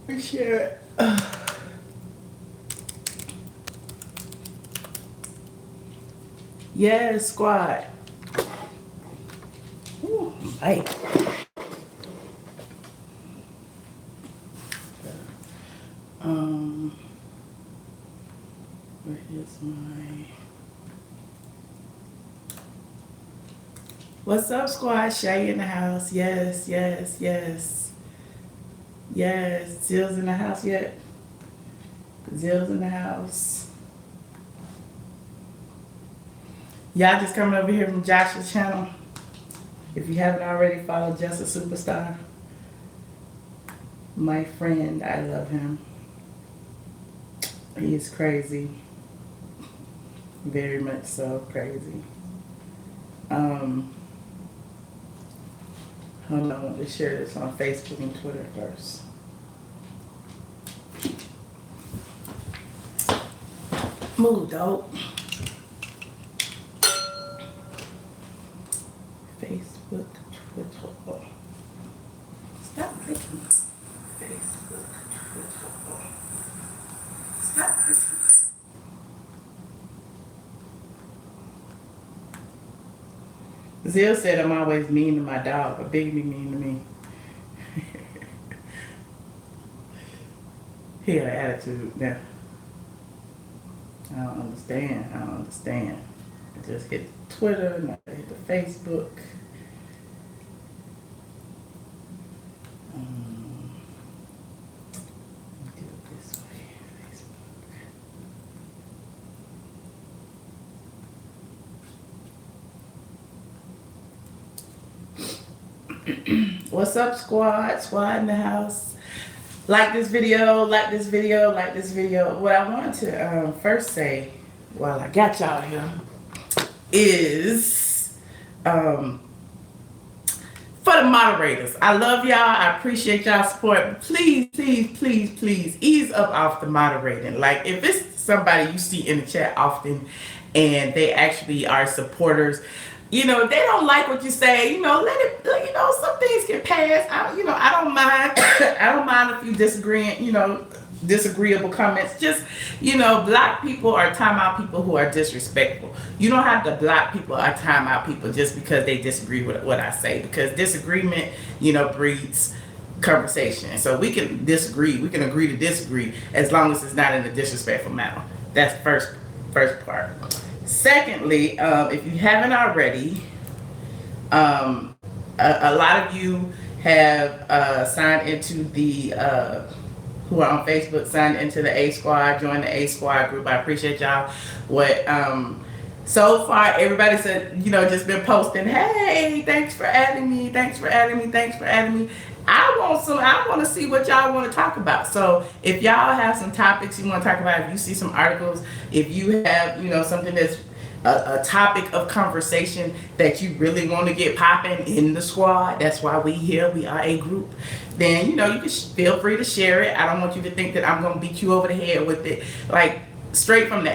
Share it. Yes, squad. Ooh, light. Where is my... What's up, squad? Shay in the house. Yes, yes, yes. Yes. Zill's in the house yet? Zill's in the house. Y'all just coming over here from Josh's channel. If you haven't already, follow Just a Superstar. My friend, I love him. He is crazy. Very much so crazy. Hold on, I want to share this on Facebook and Twitter first. Move, dog. Facebook, Twitter. Stop clicking. Facebook, Twitter. Stop clicking. Zill said I'm always mean to my dog, but Big be mean to me. He had an attitude now. I don't understand. I just hit Twitter and I hit the Facebook. Do it this way, Facebook. What's up, squad? Squad in the house. Like this video, like this video, like this video. What I wanted to first say while I got y'all here is for the moderators. I love y'all. I appreciate y'all support. Please, please, please, please ease up off the moderating. Like if it's somebody you see in the chat often and they actually are supporters, you know, they don't like what you say, you know, let it, you know, some things can pass. I don't mind. I don't mind if you disagreeable comments. Just, you know, block people or time out people who are disrespectful. You don't have to block people or time out people just because they disagree with what I say, because disagreement, you know, breeds conversation. So we can disagree. We can agree to disagree as long as it's not in a disrespectful manner. That's first part. Secondly, if you haven't already, a lot of you have signed into the, who are on Facebook, signed into the A Squad, joined the A Squad group. I appreciate y'all. So far, everybody said, you know, just been posting, hey, thanks for adding me, thanks for adding me, thanks for adding me. I want to see what y'all want to talk about. So if y'all have some topics you want to talk about, if you see some articles, if you have, you know, something that's a topic of conversation that you really want to get popping in the squad, that's why we here, we are a group, then, you know, you can feel free to share it. I don't want you to think that I'm going to beat you over the head with it. Like, straight from the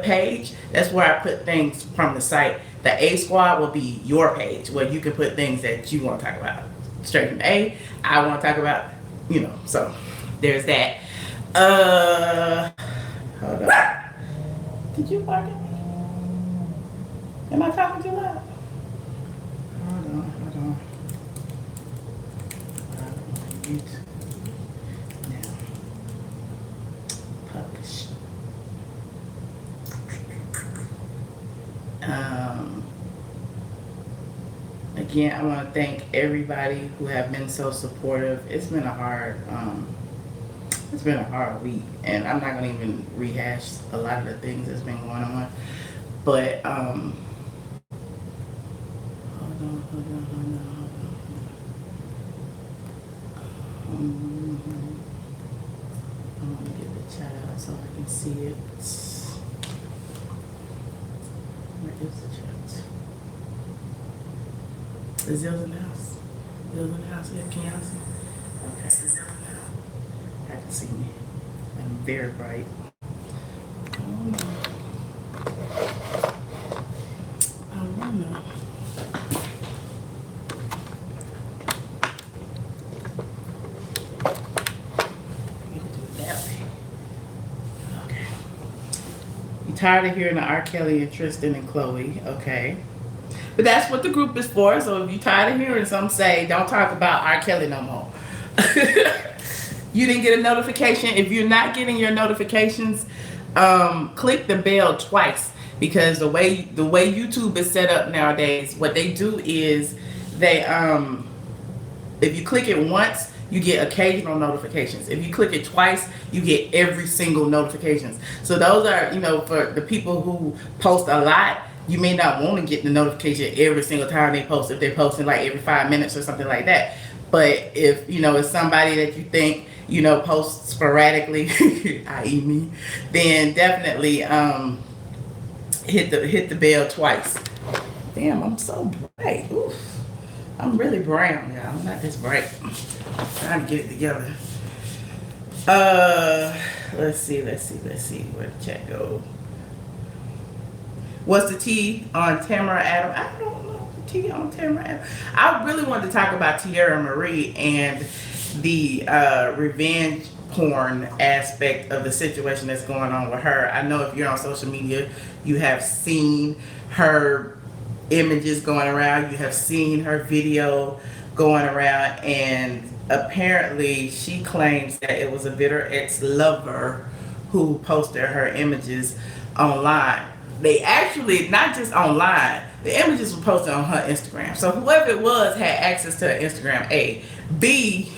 page, that's where I put things from the site. The A Squad will be your page where you can put things that you want to talk about. Straight from the I want to talk about, you know, so there's that. Hold on. Did you bark at me? Am I talking too loud? Hold on. Now, publish. Again, I want to thank everybody who have been so supportive. It's been a hard week, and I'm not going to even rehash a lot of the things that's been going on. But hold on. I want to get the chat out so I can see it. Where is the chat? Is Zill's in the house? Zill's in the house? Yeah, can y'all see? Okay, Zill's in the house. I can see me. I'm very bright. tired of hearing the R. Kelly and Tristan and Chloe. Okay. But that's what the group is for. So if you're tired of hearing some say, don't talk about R. Kelly no more. You didn't get a notification. If you're not getting your notifications, click the bell twice, because the way YouTube is set up nowadays, what they do is they if you click it once, you get occasional notifications. If you click it twice, you get every single notifications. So those are, for the people who post a lot, you may not want to get the notification every single time they post, if they're posting like every 5 minutes or something like that. But if, it's somebody that you think, posts sporadically, i.e. me, then definitely hit the bell twice. Damn, I'm so bright. Oof. I'm really brown, y'all. I'm not this bright. I'm trying to get it together. Let's see. Where'd the chat go? What's the tea on Tamara Adams? I don't know the tea on Tamara Adams. I really wanted to talk about Tierra Marie and the revenge porn aspect of the situation that's going on with her. I know if you're on social media, you have seen her images going around, you have seen her video going around, and apparently she claims that it was a bitter ex-lover who posted her images online. They actually, not just online, the images were posted on her Instagram. So whoever it was had access to her Instagram, A. B,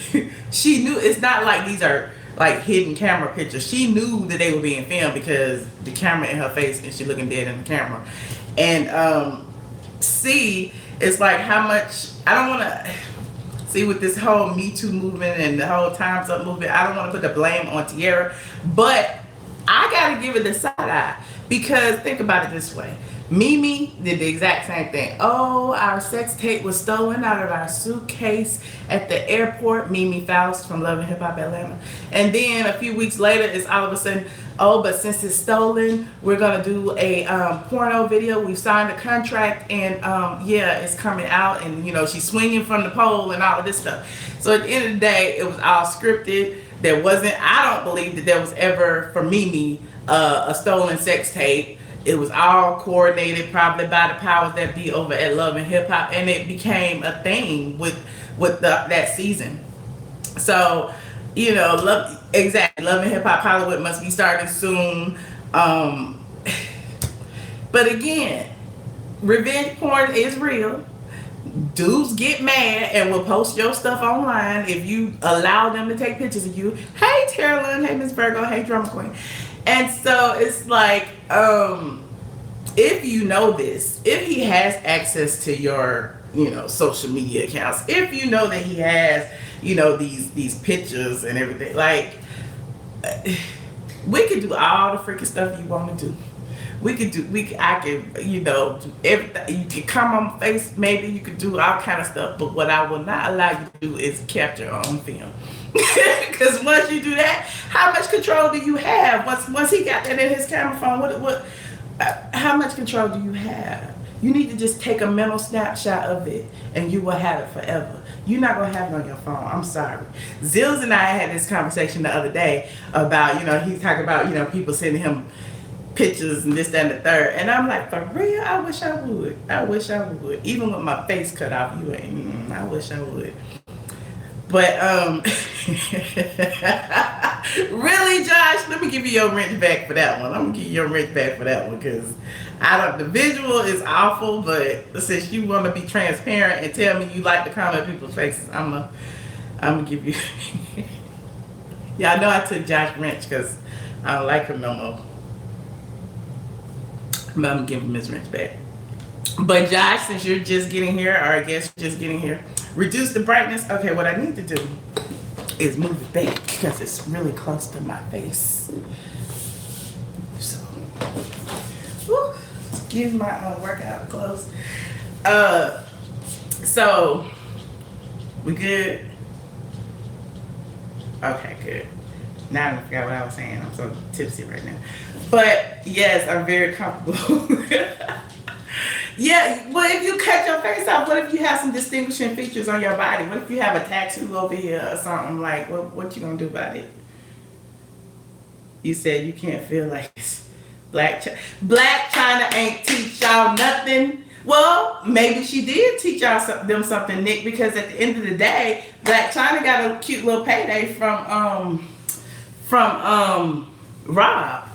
she knew, it's not like these are like hidden camera pictures. She knew that they were being filmed because the camera in her face and she looking dead in the camera. And C, it's like how much, I don't want to, see with this whole Me Too movement and the whole Time's Up movement, I don't want to put the blame on Tierra, but I got to give it the side eye. Because think about it this way. Mimi did the exact same thing. Oh, our sex tape was stolen out of our suitcase at the airport. Mimi Faust from Love and Hip Hop Atlanta. And then a few weeks later, it's all of a sudden, oh, but since it's stolen, we're going to do a porno video. We've signed a contract and yeah, it's coming out. And, she's swinging from the pole and all of this stuff. So at the end of the day, it was all scripted. There wasn't, I don't believe that there was ever, for Mimi, a stolen sex tape. It was all coordinated probably by the powers that be over at Love and Hip Hop, and it became a thing with that season. So, Love and Hip Hop Hollywood must be starting soon. But again, revenge porn is real. Dudes get mad and will post your stuff online if you allow them to take pictures of you. Hey, ATLien. Hey, Miss Virgo. Hey, Drama Queen. And so it's like, if you know this, if he has access to your, social media accounts, if you know that he has, these pictures and everything, like, we could do all the freaking stuff you want to do. I could, do everything. You could come on face, maybe you could do all kind of stuff, but what I will not allow you to do is capture on film. Because once you do that, how much control do you have? Once he got that in his camera phone, how much control do you have? You need to just take a mental snapshot of it, and you will have it forever. You're not gonna have it on your phone. I'm sorry. Zills and I had this conversation the other day about, he's talking about, people sending him pictures and this, that, and the third. And I'm like, for real? I wish I would. Even with my face cut off, I wish I would. But really, Josh, let me give you your rent back for that one. I'm gonna give you your rent back for that one because the visual is awful. But since you want to be transparent and tell me you like to comment people's faces, I'm gonna give you. Yeah, I know I took Josh Wrench because I don't like him no more. But I'm gonna give him his wrench back. But Josh, since you're just getting here, or I guess you're just getting here, reduce the brightness. Okay, what I need to do is move it back because it's really close to my face. So, excuse my workout clothes. So, we good? Okay, good. Now I forgot what I was saying. I'm so tipsy right now. But yes, I'm very comfortable. Yeah, well, if you cut your face off, what if you have some distinguishing features on your body? What if you have a tattoo over here or something? Like, what you gonna do about it? You said you can't feel like this. Black China ain't teach y'all nothing. Well, maybe she did teach them something, Nick, because at the end of the day, Black China got a cute little payday from Rob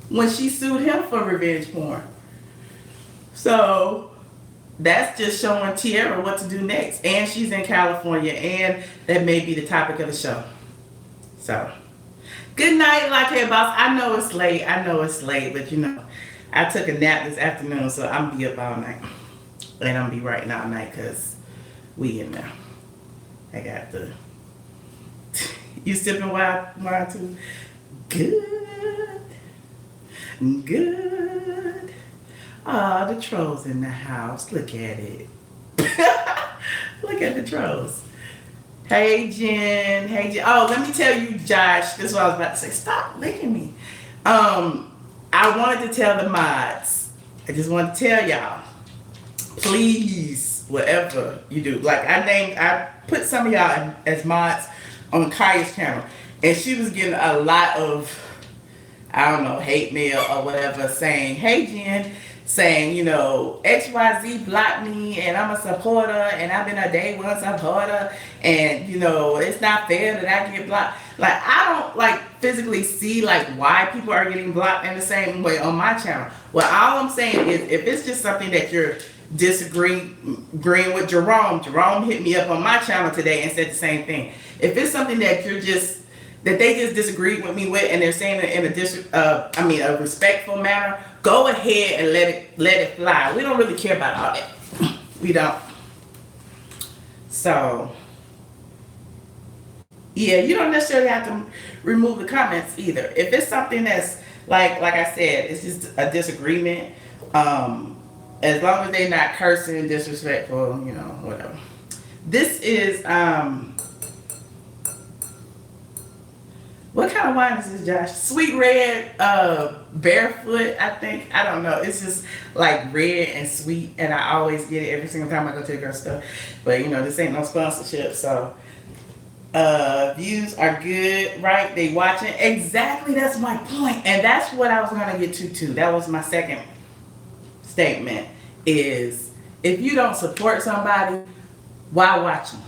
when she sued him for revenge porn. So that's just showing Tierra what to do next. And she's in California, and that may be the topic of the show. So, good night, Lockhead Boss. I know it's late, but you know, I took a nap this afternoon, so I'm gonna be up all night. And I'm gonna be writing all night because we in there. I got the... You sipping wine too? Good. Good. Oh, the trolls in the house. Look at it. Look at the trolls. Hey, Jen. Hey, Jen. Oh, let me tell you, Josh. This is what I was about to say. Stop licking me. I wanted to tell the mods. I just want to tell y'all. Please, whatever you do. Like, I put some of y'all as mods on Kaya's channel. And she was getting a lot of, I don't know, hate mail or whatever, saying, hey, Jen, saying, you know, XYZ blocked me and I'm a supporter and I've been a day one supporter and, you know, it's not fair that I get blocked. Like, I don't, like, physically see, like, why people are getting blocked in the same way on my channel. Well, all I'm saying is if it's just something that you're agreeing with Jerome hit me up on my channel today and said the same thing. If it's something that they just disagreed with me with and they're saying it in a respectful manner, go ahead and let it fly. We don't really care about all that. We don't. So, yeah, you don't necessarily have to remove the comments either. If it's something that's like I said, it's just a disagreement. As long as they're not cursing, disrespectful, you know, whatever. This is what kind of wine is this, Josh? Sweet red, barefoot, I think. I don't know. It's just like red and sweet, and I always get it every single time I go to the girl stuff. But you know, this ain't no sponsorship, so views are good, right? They watching. Exactly, that's my point, and that's what I was gonna get to too. That was my second statement. Is if you don't support somebody, why watch them?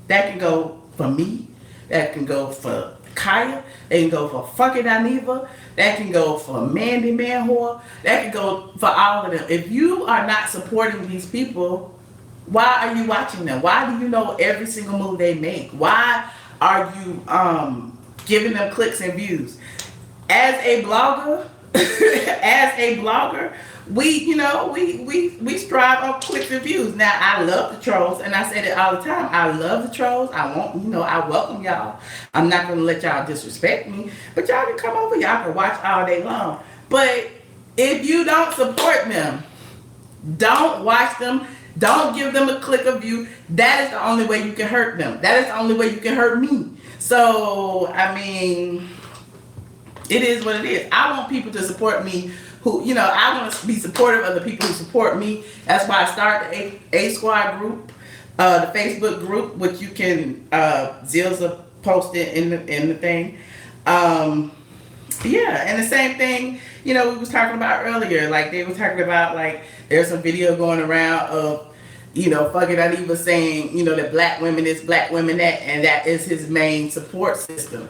That can go for me. That can go for Kaya. That can go for fucking Aniva. That can go for Mandy Manwhore. That can go for all of them. If you are not supporting these people, why are you watching them? Why do you know every single move they make? Why are you giving them clicks and views? As a blogger, we strive on clicks and views. Now, I love the trolls, and I say it all the time. I love the trolls. I welcome y'all. I'm not going to let y'all disrespect me, but y'all can come over. Y'all can watch all day long. But if you don't support them, don't watch them. Don't give them a click of view. That is the only way you can hurt them. That is the only way you can hurt me. So, I mean, it is what it is. I want people to support me who, you know, I want to be supportive of the people who support me. That's why I started the A Squad group, the Facebook group, which you can, Zilza post it in the thing. Yeah, and the same thing, you know, we was talking about earlier. Like, they were talking about, like, there's some video going around of, you know, fucking Aniva saying, you know, that black women this, black women that, and that is his main support system.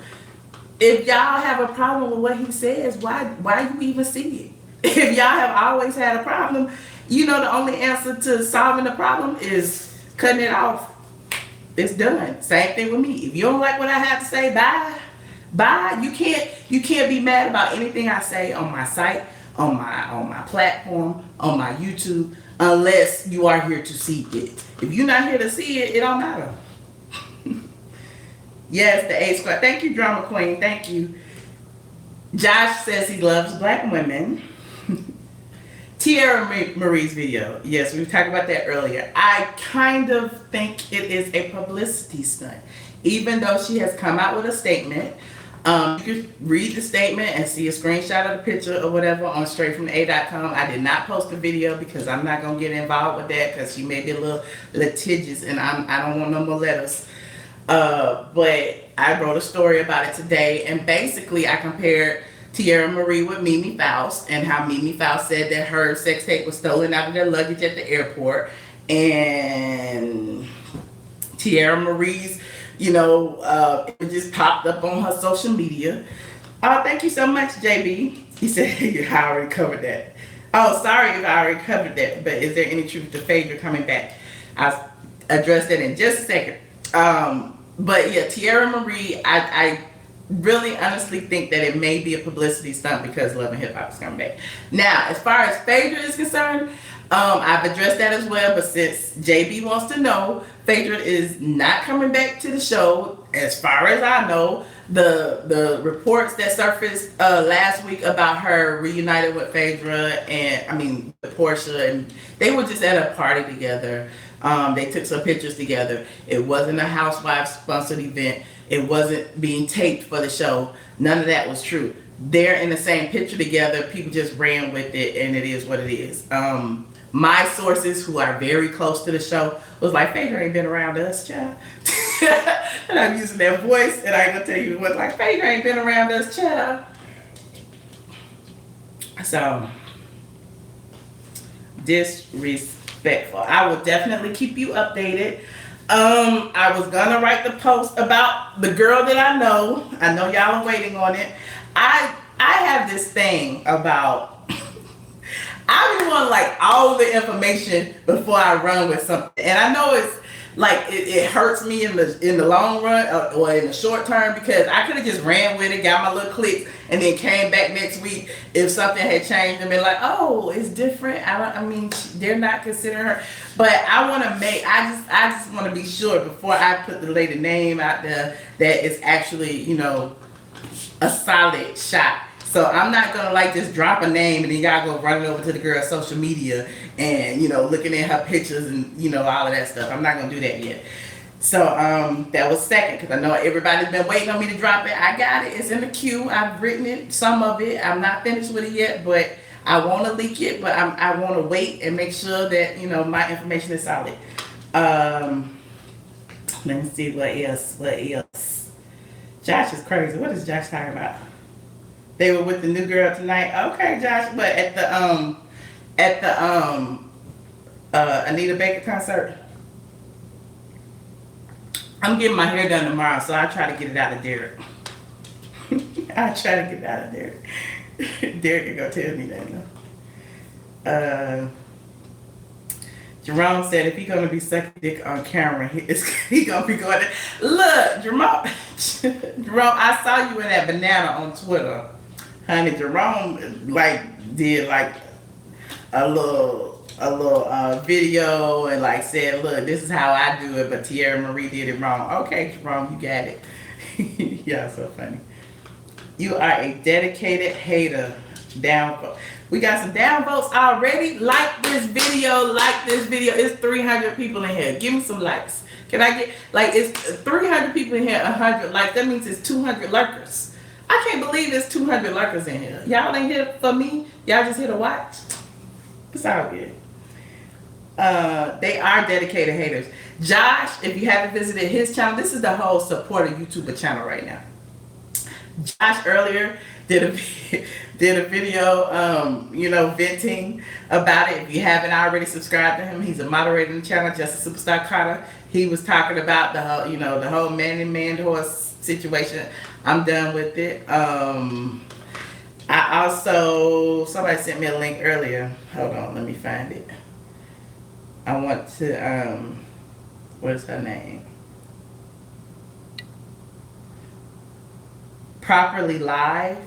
If y'all have a problem with what he says, why you even see it? If y'all have always had a problem, you know, the only answer to solving the problem is cutting it off. It's done. Same thing with me. If you don't like what I have to say, bye. You can't be mad about anything I say on my site, on my platform, on my YouTube, unless you are here to see it. If you're not here to see it, it don't matter. Yes, the A Squad. Thank you, Drama Queen. Thank you. Josh says he loves black women. Tierra Marie's video. Yes, we talked about that earlier. I kind of think it is a publicity stunt. Even though she has come out with a statement. You can read the statement and see a screenshot of the picture or whatever on straightfroma.com. I did not post the video because I'm not going to get involved with that because she may be a little litigious and I don't want no more letters. But I wrote a story about it today, and basically I compared Tierra Marie with Mimi Faust, and how Mimi Faust said that her sex tape was stolen out of their luggage at the airport. And Tierra Marie's, it just popped up on her social media. Thank you so much, JB. He said, I already covered that. Oh, sorry if I already covered that, but is there any truth to Phaedra coming back? I'll address that in just a second. But yeah, Tierra Marie, I really honestly think that it may be a publicity stunt because Love and Hip Hop is coming back. Now, as far as Phaedra is concerned, I've addressed that as well, but since JB wants to know, Phaedra is not coming back to the show. As far as I know, the reports that surfaced last week about her reunited with Phaedra with Portia, and they were just at a party together. They took some pictures together. It wasn't a housewife sponsored event. It wasn't being taped for the show. None of that was true. They're in the same picture together. People just ran with it, and it is what it is. My sources, who are very close to the show, was like, Phaedra ain't been around us, child. And I'm using that voice, and I ain't gonna tell you what, like, Phaedra ain't been around us, child. So, disrespectful. I will definitely keep you updated. I was gonna write the post about the girl that I know. I know y'all are waiting on it. I have this thing about I want like all the information before I run with something, and I know it's like it hurts me in the long run or in the short term, because I could have just ran with it, got my little clicks, and then came back next week if something had changed and been like, oh, it's different. They're not considering her, but I want to I just want to be sure before I put the lady name out there that it's actually a solid shot. So I'm not gonna like just drop a name and then y'all go running over to the girl's social media and looking at her pictures and all of that stuff. I'm not gonna do that yet. So that was second, because I know everybody's been waiting on me to drop it. I got it. It's in the queue. I've written it, some of it. I'm not finished with it yet, but I want to leak it. But I want to wait and make sure that my information is solid. Let me see what else. Josh is crazy. What is Josh talking about? They were with the new girl tonight. Okay, Josh, but at the Anita Baker concert. I'm getting my hair done tomorrow, so I try to get it out of Derek. I try to get it out of Derek. Derek can go tell me that. Jerome said if he's gonna be sucking dick on camera, he gonna be going. Look, Jerome, I saw you in that banana on Twitter. Honey, Jerome did a little video and said, look, this is how I do it, but Tierra Marie did it wrong. Okay, Jerome, you got it. Yeah, so funny. You are a dedicated hater. Down. We got some downvotes already. Like this video. It's 300 people in here. Give me some likes. Can I get it's 300 people in here, 100 likes. That means it's 200 lurkers. I can't believe there's 200 lurkers in here. Y'all ain't here for me. Y'all just here to watch. It's all good. They are dedicated haters. Josh, if you haven't visited his channel, this is the whole supporter YouTuber channel right now. Josh earlier did a video, venting about it. If you haven't already subscribed to him, he's a moderator in the channel, Just a Superstar Carter. He was talking about the whole man and man horse situation. I'm done with it. I also, somebody sent me a link earlier. Hold on, let me find it. I want to, what's her name? Properly Live.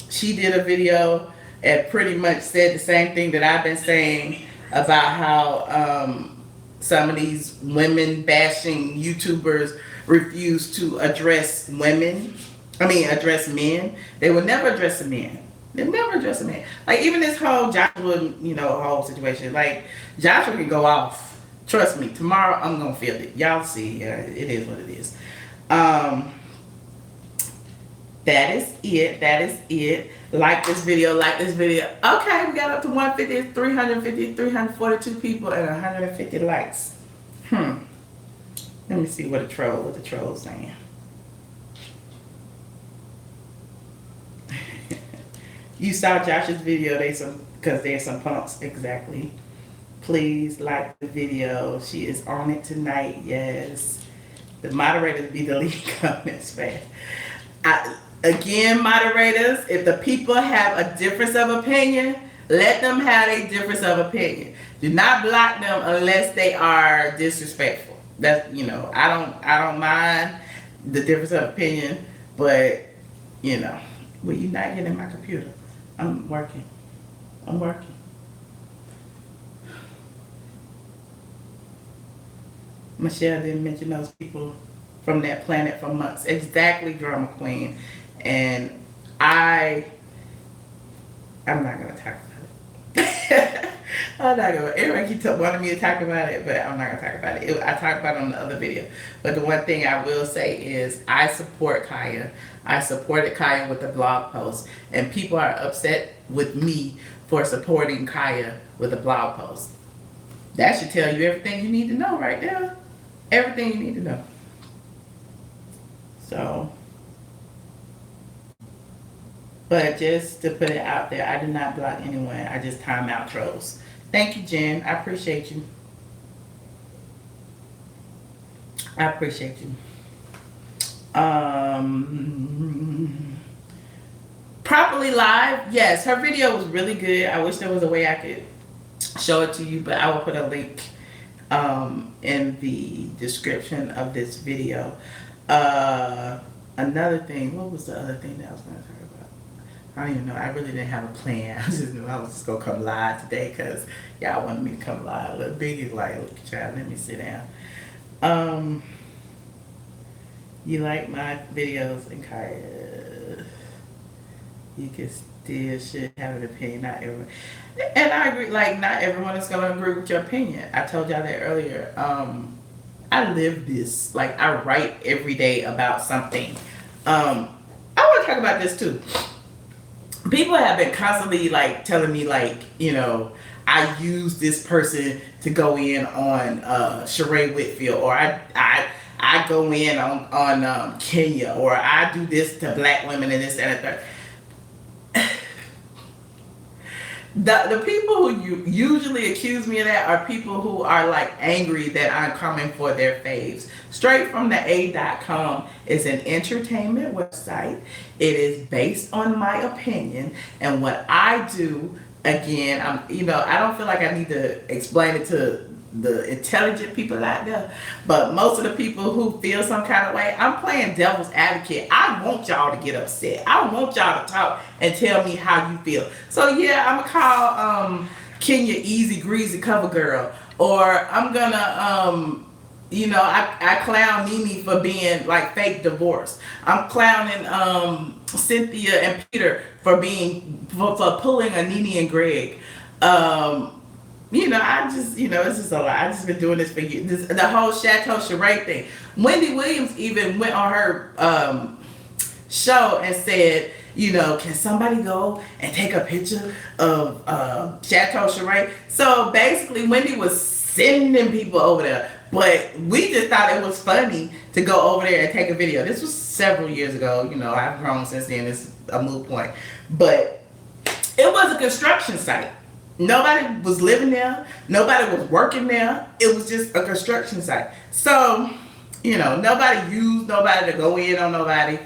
She did a video and pretty much said the same thing that I've been saying about how some of these women bashing YouTubers refuse to address address men. They would never address a man. They never address a man. Even this whole Joshua, whole situation. Joshua can go off. Trust me, tomorrow I'm gonna feel it. Y'all see, it is what it is. That is it. Like this video. Okay, we got up to 150, 350, 342 people and 150 likes. Let me see what the troll's saying. You saw Josh's video. Because there's some punks. Exactly. Please like the video. She is on it tonight. Yes. The moderators be deleting comments, man. Again, moderators, if the people have a difference of opinion, let them have a difference of opinion. Do not block them unless they are disrespectful. That's, I don't mind the difference of opinion, but well, you're not getting my computer. I'm working. Michelle didn't mention those people from that planet for months. Exactly, Drama Queen. And I'm not gonna talk about it. Everyone keeps wanting me to talk about it, but I'm not gonna talk about it. I talked about it on the other video. But the one thing I will say is I support Kaya. I supported Kaya with the blog post, and people are upset with me for supporting Kaya with a blog post. That should tell you everything you need to know right there. Everything you need to know. So, but just to put it out there, I did not block anyone. I just time out trolls. Thank you, Jen. I appreciate you. Properly Live. Yes, her video was really good. I wish there was a way I could show it to you, but I will put a link in the description of this video. Another thing, what was the other thing that I was going to talk about? I don't even know. I really didn't have a plan. I just knew I was just going to come live today because y'all wanted me to come live. Look, Biggie's like, look, child, let me sit down. You like my videos, and Kaya, you can still should have an opinion, not everyone. And I agree, like, not everyone is going to agree with your opinion. I told y'all that earlier. I live this. Like, I write every day about something. I want to talk about this too. People have been constantly like telling me like, I use this person to go in on Sheree Whitfield, or I go in on Kenya, or I do this to black women and this and the third. The people who usually accuse me of that are people who are like angry that I'm coming for their faves. Straight from the A.com is an entertainment website. It is based on my opinion, and what I do, again, I don't feel like I need to explain it to the intelligent people out there, but most of the people who feel some kind of way, I'm playing devil's advocate. I want y'all to get upset. I want y'all to talk and tell me how you feel. So yeah, I'm gonna call Kenya Easy Greasy Cover Girl, or I'm gonna I clown Nene for being like fake divorce. I'm clowning Cynthia and Peter for pulling a Nene and Greg. I just, it's just a lot. I just been doing this for years. The whole Chateau Sheree thing. Wendy Williams even went on her show and said, can somebody go and take a picture of Chateau Sheree? So basically, Wendy was sending people over there. But we just thought it was funny to go over there and take a video. This was several years ago. I've grown since then. It's a moot point. But it was a construction site. Nobody was living there. Nobody was working there. It was just a construction site. So, nobody used nobody to go in on nobody.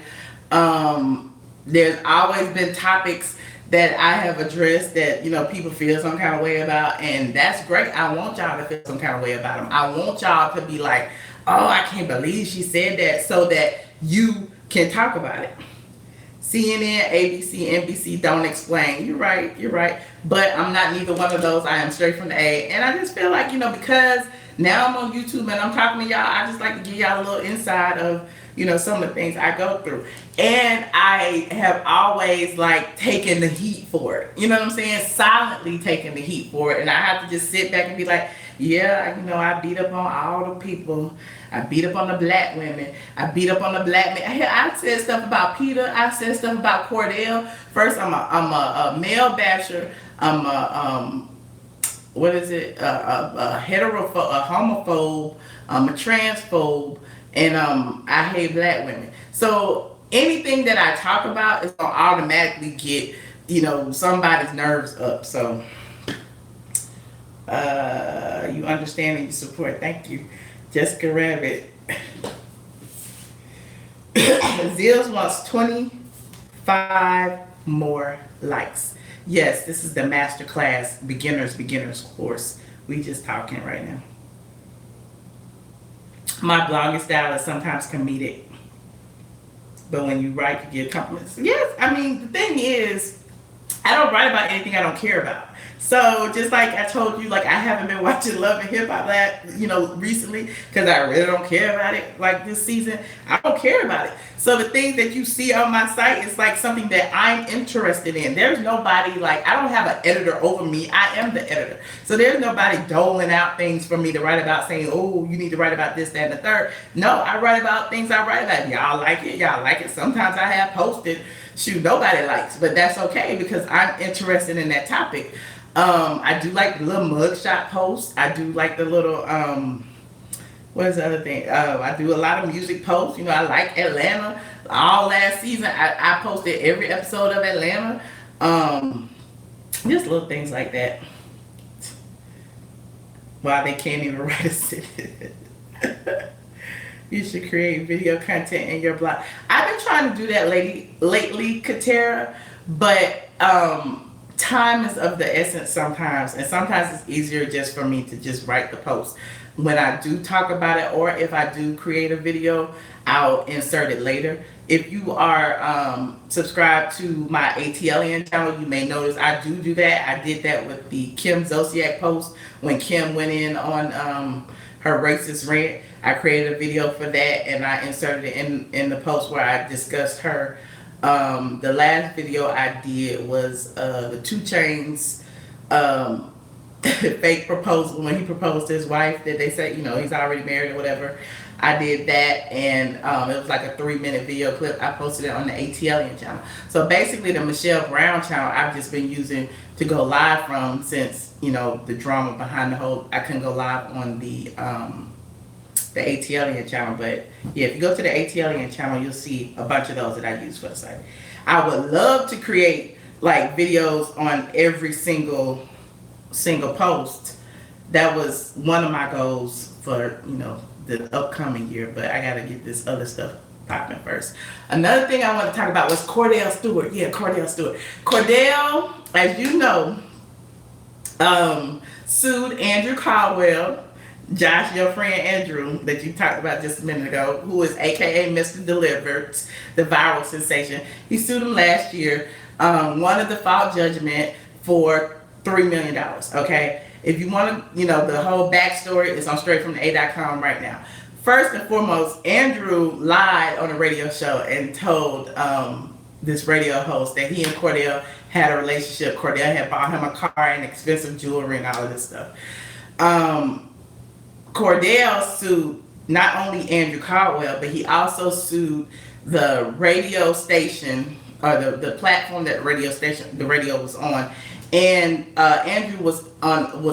There's always been topics that I have addressed that, people feel some kind of way about. And that's great. I want y'all to feel some kind of way about them. I want y'all to be like, oh, I can't believe she said that, so that you can talk about it. CNN, ABC, NBC don't explain. You're right. But I'm not neither one of those. I am straight from the A. And I just feel like, because now I'm on YouTube and I'm talking to y'all, I just like to give y'all a little insight of, some of the things I go through. And I have always like taken the heat for it. You know what I'm saying? Silently taking the heat for it. And I have to just sit back and be like, yeah, I beat up on all the people. I beat up on the black women. I beat up on the black men. I said stuff about Peter. I said stuff about Kordell. First, I'm a male basher. I'm a heterophobe, a homophobe. I'm a transphobe, and I hate black women. So anything that I talk about is gonna automatically get somebody's nerves up. So you understand and you support. Thank you. Jessica Rabbit. Zills wants 25 more likes. Yes, this is the masterclass beginners course. We just talking right now. My blogging style is sometimes comedic, but when you write, you get compliments. Yes, I mean, the thing is, I don't write about anything I don't care about. So just like I told you, like I haven't been watching Love and Hip Hop recently because I really don't care about it. Like this season, I don't care about it. So the things that you see on my site is like something that I'm interested in. There's nobody like I don't have an editor over me. I am the editor. So there's nobody doling out things for me to write about, saying, "Oh, you need to write about this, that, and the third." No, I write about things I write about. Y'all like it. Y'all like it. Sometimes I have posted. Shoot, nobody likes, but that's okay because I'm interested in that topic. I do like the little mugshot posts. I do like the little what is the other thing? I do a lot of music posts. I like Atlanta. All last season, I posted every episode of Atlanta. Just little things like that. Wow, they can't even write a sentence. You should create video content in your blog. I've been trying to do that lately, Katera, but time is of the essence sometimes, and sometimes it's easier just for me to just write the post. When I do talk about it, or if I do create a video, I'll insert it later. If you are subscribed to my ATLien channel, you may notice I do that. I did that with the Kim Zolciak post when Kim went in on her racist rant. I created a video for that and I inserted it in the post where I discussed her. The last video I did was the 2 Chainz fake proposal when he proposed to his wife that they said, he's already married or whatever. I did that and it was like a 3-minute video clip. I posted it on the ATLien channel. So basically the Michelle Brown channel I've just been using to go live from since, the drama behind the whole, I couldn't go live on the ATLien channel. But yeah, if you go to the ATLien channel, you'll see a bunch of those that I use for the site. I would love to create like videos on every single post. That was one of my goals for, the upcoming year, but I gotta get this other stuff popping first. Another thing I want to talk about was Kordell Stewart. Yeah, Kordell Stewart. Kordell, as you know, sued Andrew Caldwell, Josh, your friend Andrew, that you talked about just a minute ago, who is AKA Mr. Delivered, the viral sensation. He sued him last year, won a default judgment for $3 million, okay? If you want to, the whole backstory is on straightfromtheA.com right now. First and foremost, Andrew lied on a radio show and told this radio host that he and Kordell had a relationship. Kordell had bought him a car and expensive jewelry and all of this stuff. Kordell sued not only Andrew Caldwell, but he also sued the radio station or the platform that the radio was on. And Andrew was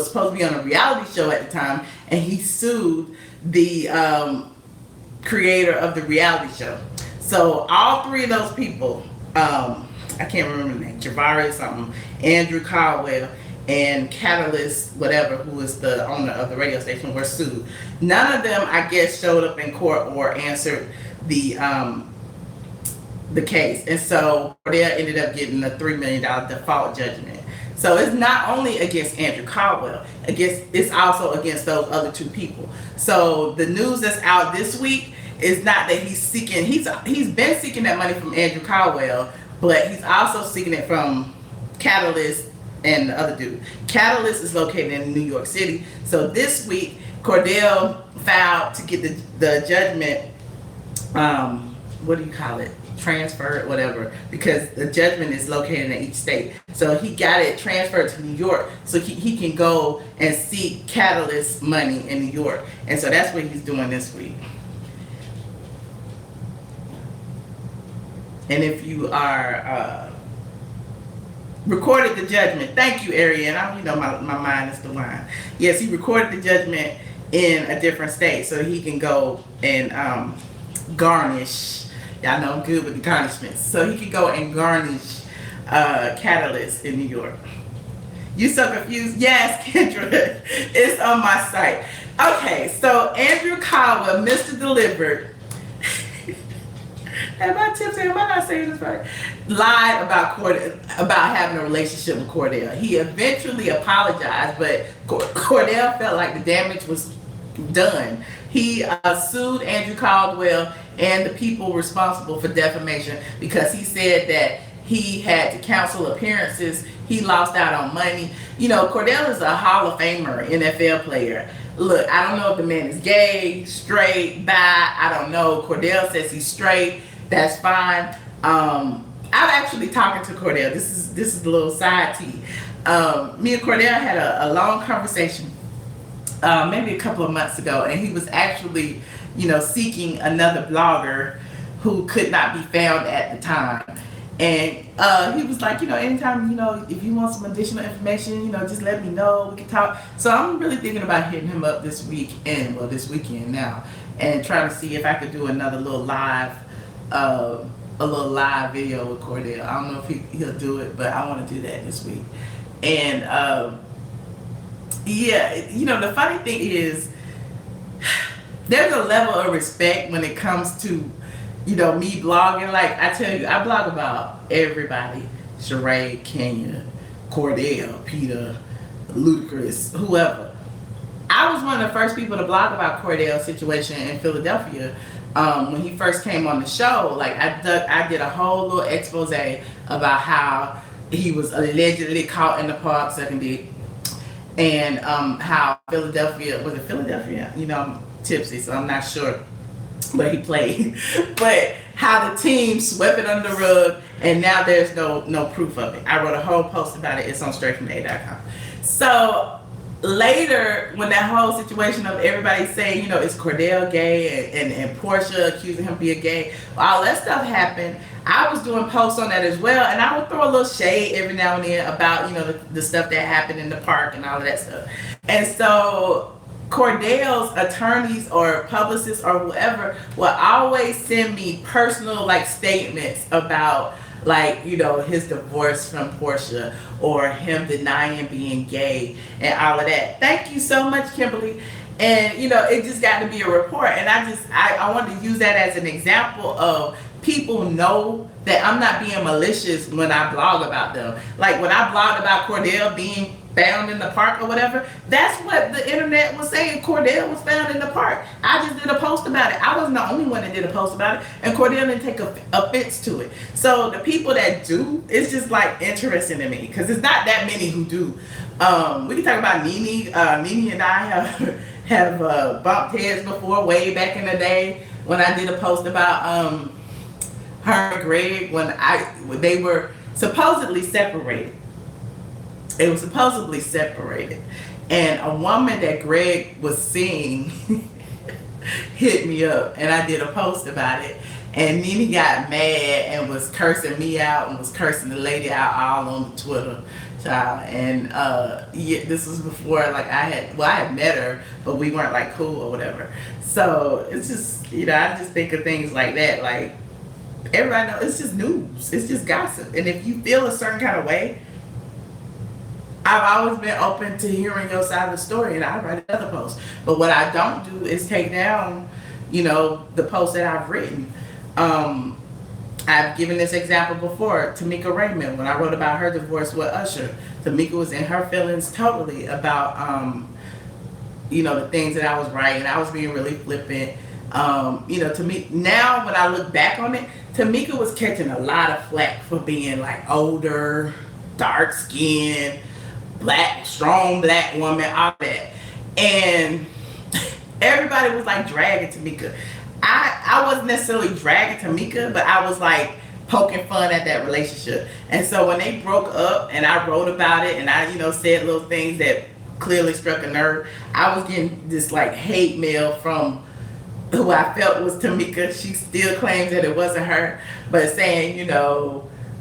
supposed to be on a reality show at the time, and he sued the creator of the reality show. So all 3 of those people, I can't remember the name, Javari or something, Andrew Caldwell, and Catalyst, whatever, who was the owner of the radio station, were sued. None of them, I guess, showed up in court or answered the case. And so Kordell ended up getting a $3 million default judgment. So it's not only against Andrew Caldwell, it's also against those other 2 people. So the news that's out this week is not that he's been seeking that money from Andrew Caldwell, but he's also seeking it from Catalyst and the other dude. Catalyst is located in New York City. So this week, Kordell filed to get the judgment, what do you call it? Transferred, whatever, because the judgment is located in each state. So he got it transferred to New York so he can go and seek Catalyst money in New York. And so that's what he's doing this week. And if you are recorded the judgment, thank you, Arian. My mind is the wine. Yes, he recorded the judgment in a different state so he can go and garnish. Y'all know I'm good with the garnishments. So he could go and garnish Catalyst in New York. You so confused? Yes, Kendra, it's on my site. Okay, so Andrew Kawa, Mr. Delivered. Am I not saying this right? Lied about about having a relationship with Kordell. He eventually apologized, but Kordell felt like the damage was done. He sued Andrew Caldwell and the people responsible for defamation because he said that he had to cancel appearances. He lost out on money. You know, Kordell is a Hall of Famer NFL player. Look, I don't know if the man is gay, straight, bi. I don't know. Kordell says he's straight. That's fine. I'm actually talking to Kordell. This is a little side tea. Me and Kordell had a long conversation maybe a couple of months ago, and he was actually, seeking another blogger who could not be found at the time. And he was like, anytime, if you want some additional information, just let me know. We can talk. So I'm really thinking about hitting him up this weekend now, and trying to see if I could do another little live video with Kordell. I don't know if he'll do it, but I want to do that this week. And the funny thing is, there's a level of respect when it comes to me blogging. Like I tell you, I blog about everybody: Sheree, Kenya, Kordell, Peter, Ludacris, whoever. I was one of the first people to blog about Kordell's situation in Philadelphia. When he first came on the show, like I did a whole little expose about how he was allegedly caught in the park sucking dick, and how Philadelphia, I'm tipsy, so I'm not sure where he played, but how the team swept it under the rug, and now there's no proof of it. I wrote a whole post about it. It's on straightfromA.com. So later, when that whole situation of everybody saying, is Kordell gay, and Portia accusing him of being gay, all that stuff happened, I was doing posts on that as well, and I would throw a little shade every now and then about, the stuff that happened in the park and all of that stuff. And so Kordell's attorneys or publicists or whoever will always send me personal statements about his divorce from Portia or him denying being gay and all of that. Thank you so much, Kimberly. And it just got to be a report, and I wanted to use that as an example of people know that I'm not being malicious when I blog about them. Like when I blogged about Kordell being found in the park or whatever, that's what the internet was saying. Kordell was found in the park. I just did a post about it. I wasn't the only one that did a post about it, and Kordell didn't take offense to it. So the people that do, it's just interesting to me, because it's not that many who do. We can talk about Nene. Nene and I have bumped heads before, way back in the day when I did a post about her and Greg when they were supposedly separated. They were supposedly separated, and a woman that Greg was seeing hit me up, and I did a post about it, and Nene got mad and was cursing me out and was cursing the lady out all on Twitter, child. And this was before I had met her, but we weren't cool or whatever. So it's just I just think of things like that. Like everybody knows, it's just news, it's just gossip, and if you feel a certain kind of way, I've always been open to hearing your side of the story, and I write another post. But what I don't do is take down, the post that I've written. I've given this example before. Tameka Raymond, when I wrote about her divorce with Usher, Tameka was in her feelings totally about, the things that I was writing. I was being really flippant. To me, now when I look back on it, Tameka was catching a lot of flack for being older, dark skinned, strong black woman, all that. And everybody was dragging Tameka. I wasn't necessarily dragging Tameka, but I was poking fun at that relationship. And so when they broke up and I wrote about it and I, said little things that clearly struck a nerve, I was getting this hate mail from who I felt was Tameka. She still claims that it wasn't her, but saying,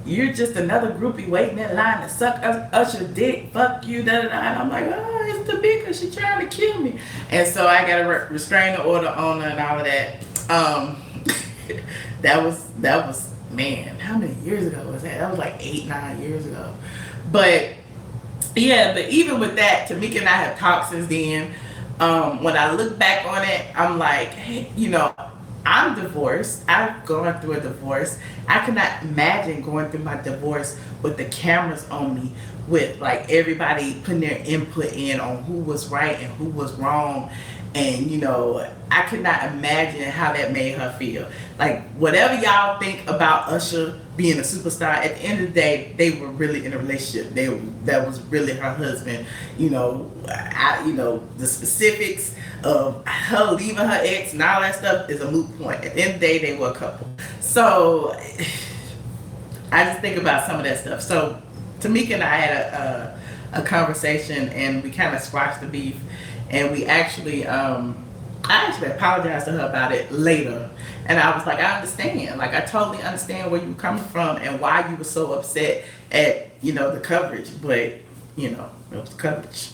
you're just another groupie waiting in line to suck Usher dick, fuck you, da da da. And I'm like, oh, it's Tameka, she trying to kill me. And so I got a restraining order on her and all of that. That was man, how many years ago was that? That was like 8, 9 years ago. But yeah, but even with that, Tameka and I have talked since then. When I look back on it, I'm like, hey, I'm divorced. I've gone through a divorce. I cannot imagine going through my divorce with the cameras on me, with like everybody putting their input in on who was right and who was wrong. And I could not imagine how that made her feel. Like, whatever y'all think about Usher being a superstar, at the end of the day, they were really in a relationship. That was really her husband. The specifics of her leaving her ex and all that stuff is a moot point. At the end of the day, they were a couple. So I just think about some of that stuff. So Tameka and I had a conversation, and we kind of squashed the beef, and we actually I actually apologized to her about it later, and I was like, I understand, like I totally understand where you were coming from and why you were so upset at the coverage, but it was coverage.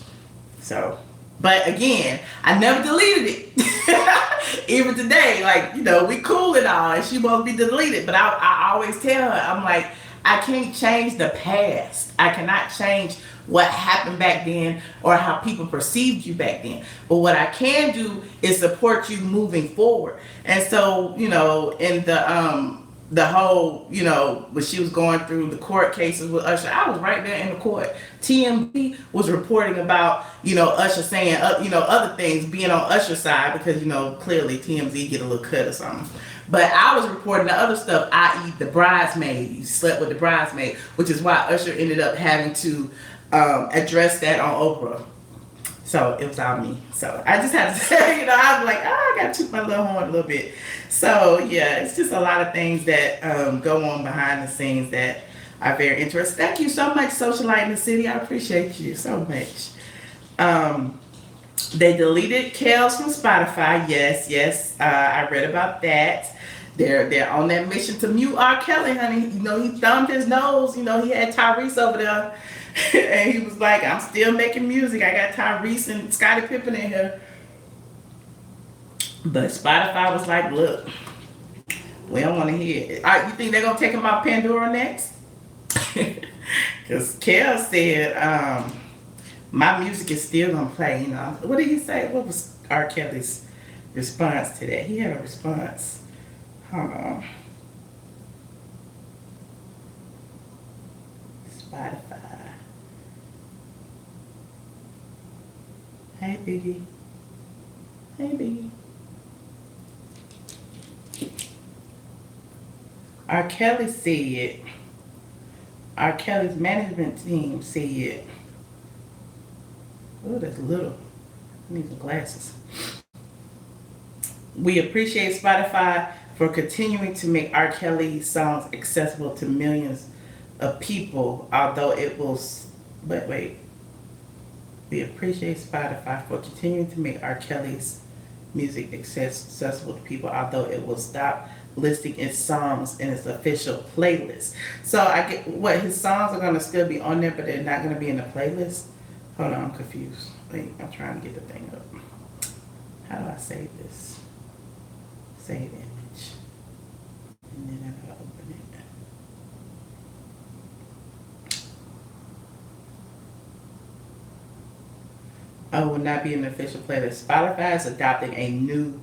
So, but again, I never deleted it. Even today, like, we cool and all, and she won't be deleted. But I always tell her, I'm like, I can't change the past. I cannot change what happened back then or how people perceived you back then. But what I can do is support you moving forward. And so, in the whole, when she was going through the court cases with Usher, I was right there in the court. TMZ was reporting about, Usher saying, other things being on Usher's side because, clearly TMZ get a little cut or something. But I was reporting the other stuff, i.e. the bridesmaid. You slept with the bridesmaid, which is why Usher ended up having to address that on Oprah. So it was all me. So I just had to say, I was like, I got to toot my little horn a little bit. So yeah, it's just a lot of things that go on behind the scenes that are very interesting. Thank you so much, Socialite in the City. I appreciate you so much. They deleted Kels from Spotify. Yes, I read about that. They're on that mission to mute R. Kelly, honey. He thumbed his nose. He had Tyrese over there. And he was like, I'm still making music. I got Tyrese and Scottie Pippen in here. But Spotify was like, look, we don't want to hear it. You think they're going to take him out Pandora next? Because Kel said, my music is still going to play, What did he say? What was R. Kelly's response to that? He had a response. Hold on. Spotify. Hey, Biggie. Hey, Biggie. R. Kelly said, R. Kelly's management team said, oh, that's little. I need some glasses. We appreciate Spotify for continuing to make R. Kelly songs accessible to millions of people, although it will, we appreciate Spotify for continuing to make R. Kelly's music accessible to people, although it will stop listing its songs in its official playlist. So I get what his songs are gonna still be on there, but they're not gonna be in the playlist. Hold on, I'm confused. Wait, I'm trying to get the thing up. How do I save this? Save image. And then I gotta open it. Oh, will not be in the official playlist. Spotify is adopting a new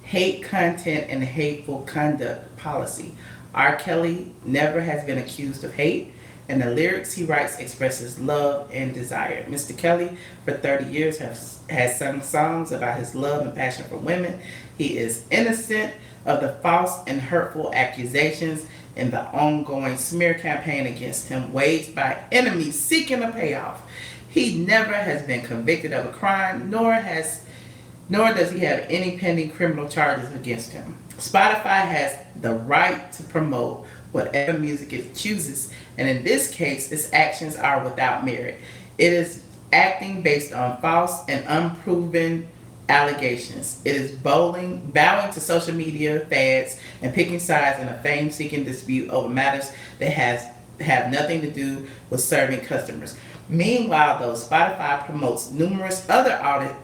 hate content and hateful conduct policy. R. Kelly never has been accused of hate, and the lyrics he writes expresses love and desire. Mr. Kelly, for 30 years, has sung songs about his love and passion for women. He is innocent of the false and hurtful accusations and the ongoing smear campaign against him waged by enemies seeking a payoff. He never has been convicted of a crime, nor does he have any pending criminal charges against him. Spotify has the right to promote whatever music it chooses, and in this case, its actions are without merit. It is acting based on false and unproven allegations. It is bowing to social media fads and picking sides in a fame-seeking dispute over matters that have nothing to do with serving customers. Meanwhile, though, Spotify promotes numerous other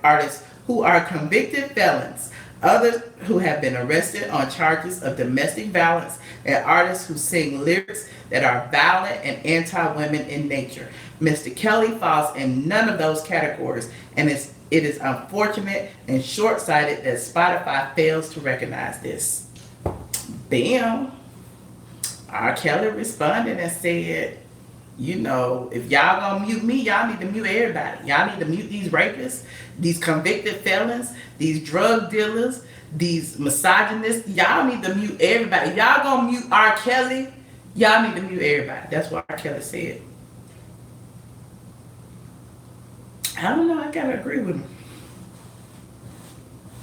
artists who are convicted felons others who have been arrested on charges of domestic violence, and artists who sing lyrics that are violent and anti-women in nature. Mr. Kelly falls in none of those categories, and it is unfortunate and short-sighted that Spotify fails to recognize this. Bam. R. Kelly responded and said, you know, if y'all gonna mute me, y'all need to mute everybody. Y'all need to mute these rapists, these convicted felons, these drug dealers, these misogynists. Y'all need to mute everybody. If y'all gonna mute R. Kelly, y'all need to mute everybody. That's what R. Kelly said. I don't know, I gotta agree with him.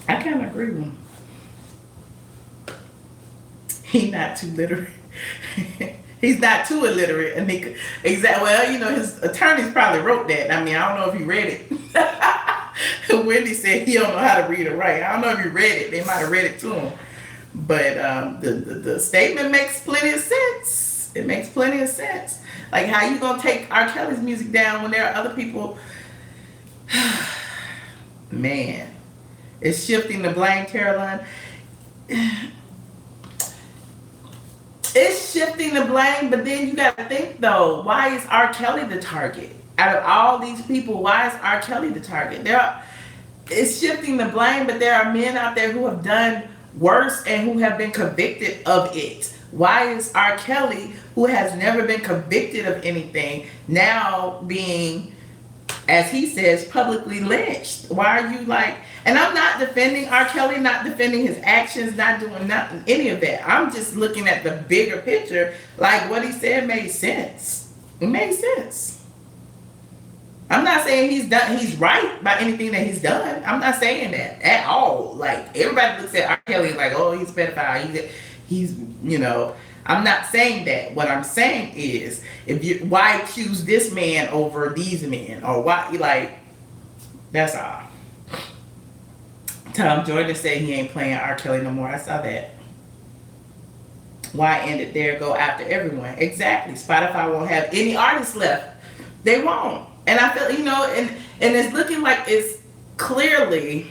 I kind of agree with him. He's not too literate. He's not too illiterate. And exactly. Well, you know, his attorneys probably wrote that. I mean, I don't know if he read it. Wendy said he don't know how to read or write. I don't know if he read it. They might have read it to him. But the statement makes plenty of sense. It makes plenty of sense. Like, how you gonna take R. Kelly's music down when there are other people? Man, it's shifting the blame, Caroline. It's shifting the blame, but then you gotta think though, why is R. Kelly the target? Out of all these people, why is R. Kelly the target? It's shifting the blame, but there are men out there who have done worse and who have been convicted of it. Why is R. Kelly, who has never been convicted of anything, now being, as he says, publicly lynched? Why are you like, and I'm not defending R. Kelly, not defending his actions, not doing nothing, any of that. I'm just looking at the bigger picture. Like, what he said made sense. It made sense. I'm not saying he's right by anything that he's done. I'm not saying that at all. Like, everybody looks at R. Kelly like, oh, he's a pedophile. He's, you know, I'm not saying that. What I'm saying is, why choose this man over these men? Or why, like, that's all. Tom Jordan said he ain't playing R. Kelly no more. I saw that. Why end it there? Go after everyone. Exactly. Spotify won't have any artists left. They won't. And I feel, you know, and it's looking like it's clearly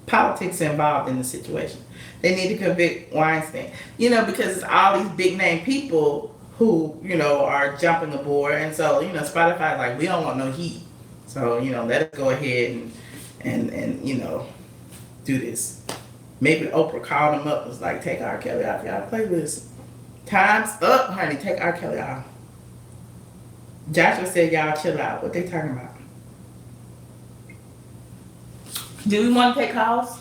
politics involved in the situation. They need to convict Weinstein, you know, because it's all these big name people who, you know, are jumping aboard. And so, you know, Spotify's like, we don't want no heat. So, you know, let us go ahead and you know, do this. Maybe Oprah called him up, was like, take R. Kelly off y'all playlist. Time's up, honey. Take R. Kelly off. Joshua said, y'all chill out. What they talking about? Do we want to take calls?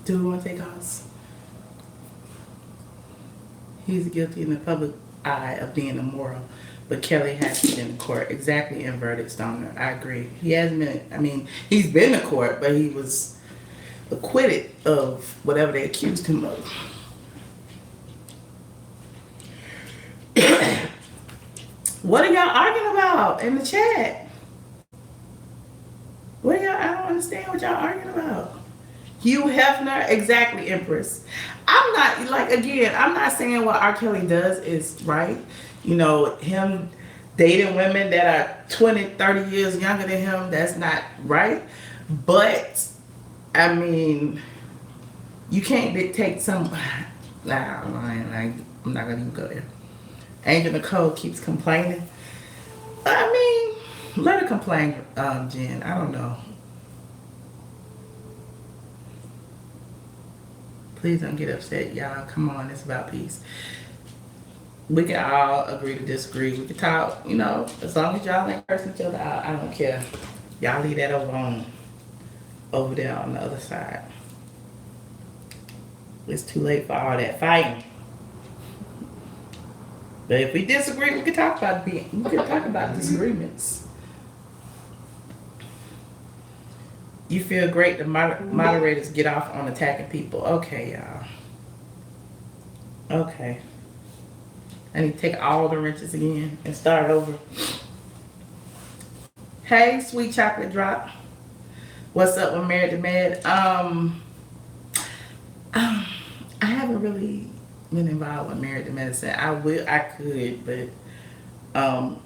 Do we want to take calls? He's guilty in the public eye of being immoral, but Kelly has been in court. Exactly, inverted Stoner. I agree. He hasn't been, I mean, he's been in court, but he was acquitted of whatever they accused him of. What are y'all arguing about in the chat? What are y'all, I don't understand what y'all arguing about. Hugh Hefner, exactly, Empress. I'm not, like, again, I'm not saying what R. Kelly does is right. You know, him dating women that are 20, 30 years younger than him, that's not right. But, I mean, you can't dictate some, I'm not going to even go there. Angel Nicole keeps complaining. I mean, let her complain, Jen. I don't know. Please don't get upset, y'all. Come on, it's about peace. We can all agree to disagree. We can talk, you know, as long as y'all ain't cursing each other out, I don't care. Y'all leave that over there on the other side. It's too late for all that fighting. But if we disagree, we can talk about disagreements. You feel great. The moderators get off on attacking people. Okay, y'all. Okay. I need to take all the wrenches again and start over. Hey, sweet chocolate drop. What's up with Married to Mad? been involved with Married to Medicine. I could, but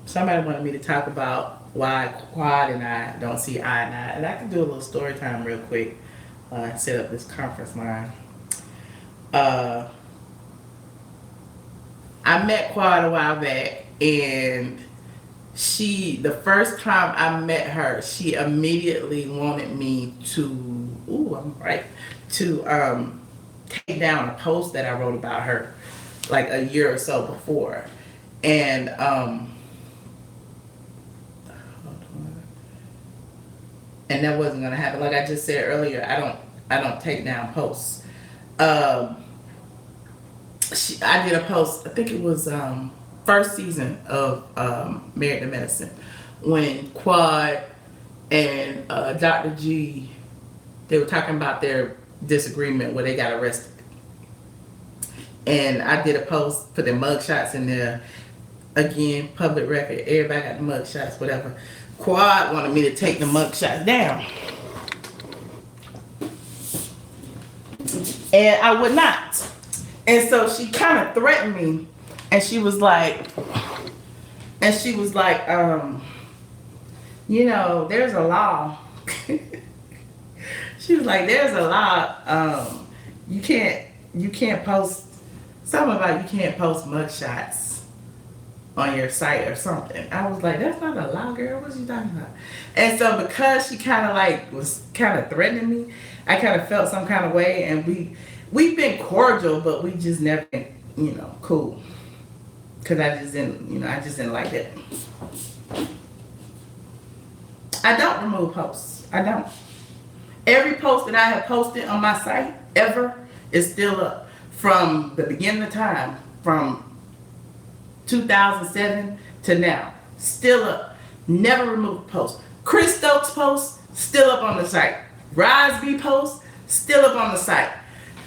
somebody wanted me to talk about why Quad and I don't see eye and eye, and I can do a little story time real quick. Set up this conference line. Uh, I met Quad a while back, and the first time I met her, she immediately wanted me to, to take down a post that I wrote about her like a year or so before. And that wasn't gonna happen. Like I just said earlier, I don't take down posts. I did a post, I think it was first season of Married to Medicine, when Quad and Dr. G, they were talking about their disagreement where they got arrested. And I did a post, put their mugshots in there. Again, public record, everybody got the mugshots, whatever. Quad wanted me to take the mugshots down. And I would not. And so she kind of threatened me. And she was like, you know, there's a law. She was like, there's a law. You can't post, something about you can't post mugshots on your site or something. I was like, that's not a law, girl. What you talking about? And so because she kind of like was kind of threatening me, I kind of felt some kind of way, and we've been cordial, but we just never been, you know, cool. Cause I just didn't like it. I don't remove posts. I don't. Every post that I have posted on my site ever is still up from the beginning of time, from 2007 to now. Still up. Never removed posts. Chris Stokes posts, still up on the site. Rise B posts, still up on the site.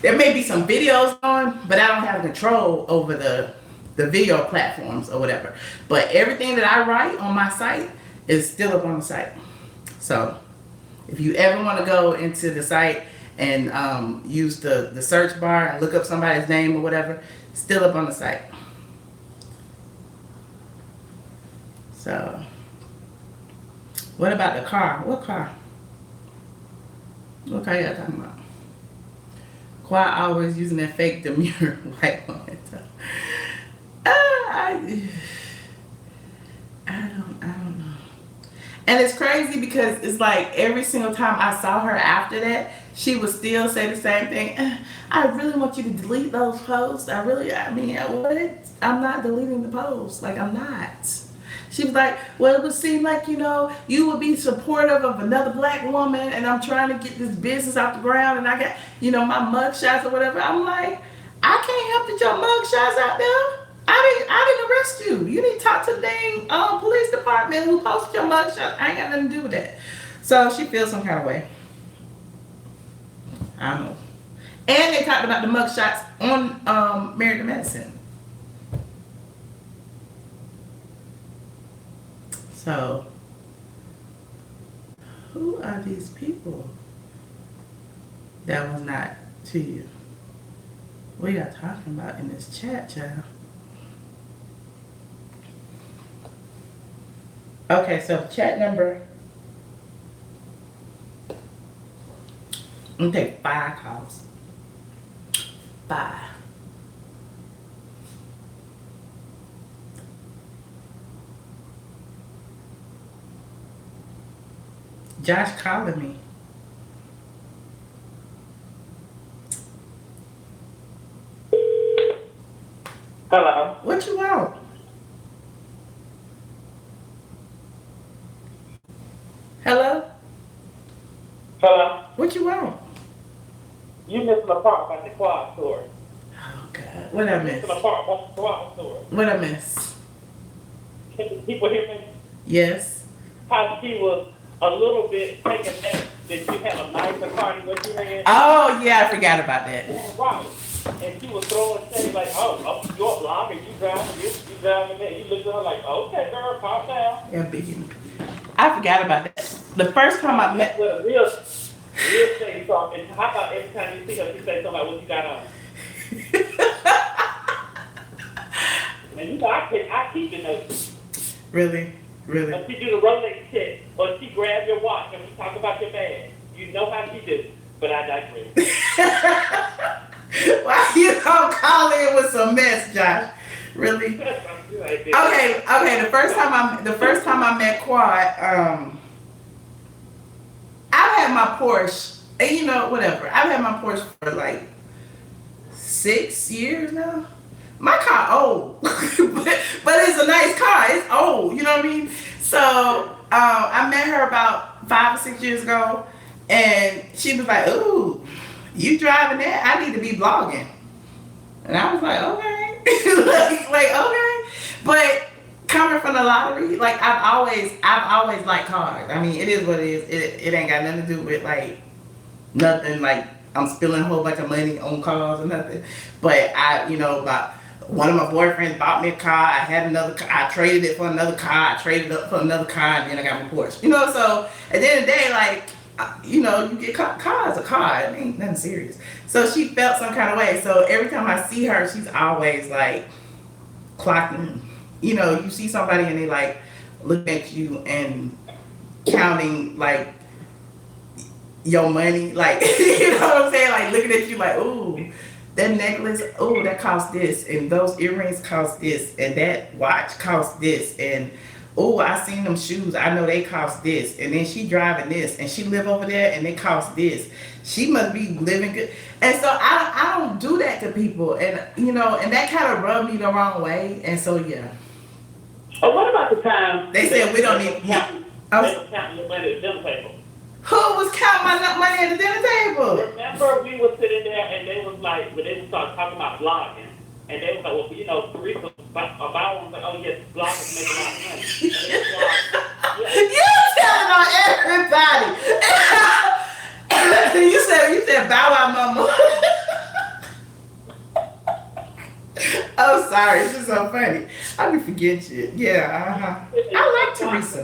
There may be some videos on, but I don't have control over the video platforms or whatever. But everything that I write on my site is still up on the site. So if you ever want to go into the site and use the search bar and look up somebody's name or whatever, still up on the site. So, what about the car? What car? What car y'all talking about? Quite always using that fake demure white woman. I don't know. And it's crazy because it's like every single time I saw her after that, she would still say the same thing. I really want you to delete those posts. What? I'm not deleting the posts. Like, I'm not. She was like, well, it would seem like, you know, you would be supportive of another black woman, and I'm trying to get this business off the ground, and I got, you know, my mugshots or whatever. I'm like, I can't help that your mugshots out there. I didn't arrest you. You need to talk to the dang police department who posted your mugshot. I ain't got nothing to do with that. So she feels some kind of way. I don't know. And they talked about the mugshots on Married to Medicine. So, who are these people? That was not to you. What y'all talking about in this chat, child? Okay, so chat number. I'm gonna take 5 calls. 5. Josh calling me. Hello. What you want? Hello? Hello. What you want? You missing the part about the quad store. Oh, God. What I miss? Missing the part about the quad store. What I miss? Can people hear me? Yes. How she was a little bit taken back that you had a nicer car than what you had. Oh, yeah, I forgot about that. Right. And she was throwing shade like, oh, you're blocking, you driving this, you driving that. You looked at her like, okay, girl, calm down. Yeah, biggie. I forgot about that. The first time I met. With a real shady talk. And how about every time you see her, you say something like, what you got on? keeping those. Really? Really? Or she do the Rolex check, or she grab your watch and we talk about your bag. You know how she do, but I digress. Why you don't call in with some mess, Josh? Really? Okay. The first time I met Quad, I've had my Porsche, and whatever. I've had my Porsche for like 6 years now. My car old, but it's a nice car. It's old, you know what I mean? So I met her about 5 or 6 years ago, and she was like, "Ooh, you driving that? I need to be blogging." And I was like, "Okay," like okay. But coming from the lottery, like I've always liked cars. I mean, it is what it is. It ain't got nothing to do with like nothing like I'm spilling a whole bunch of money on cars or nothing. But about one of my boyfriends bought me a car. I had another car. I traded it for another car. I traded up for another car, and then I got my Porsche. So at the end of the day, like, you get cars a car. It ain't nothing serious. So she felt some kind of way. So every time I see her, she's always like clocking. You see somebody and they like look at you and counting like your money, like you know what I'm saying, like looking at you like, ooh, that necklace, ooh, that cost this, and those earrings cost this, and that watch cost this, and ooh, I seen them shoes, I know they cost this, and then she driving this, and she live over there, and they cost this. She must be living good, and so I don't do that to people, and and that kind of rubbed me the wrong way, and so yeah. Oh, what about the time they said we don't need? They were counting your money at the dinner table. Who was counting my money at the dinner table? Remember, we were sitting there and they was like, when they started talking about blogging, and they was like, well, Teresa, about was like, oh yes, bloggers make a lot of money. You telling on everybody. you said bow wow mama. Oh, sorry, it's just so funny. I can forget shit. Yeah, I like Teresa.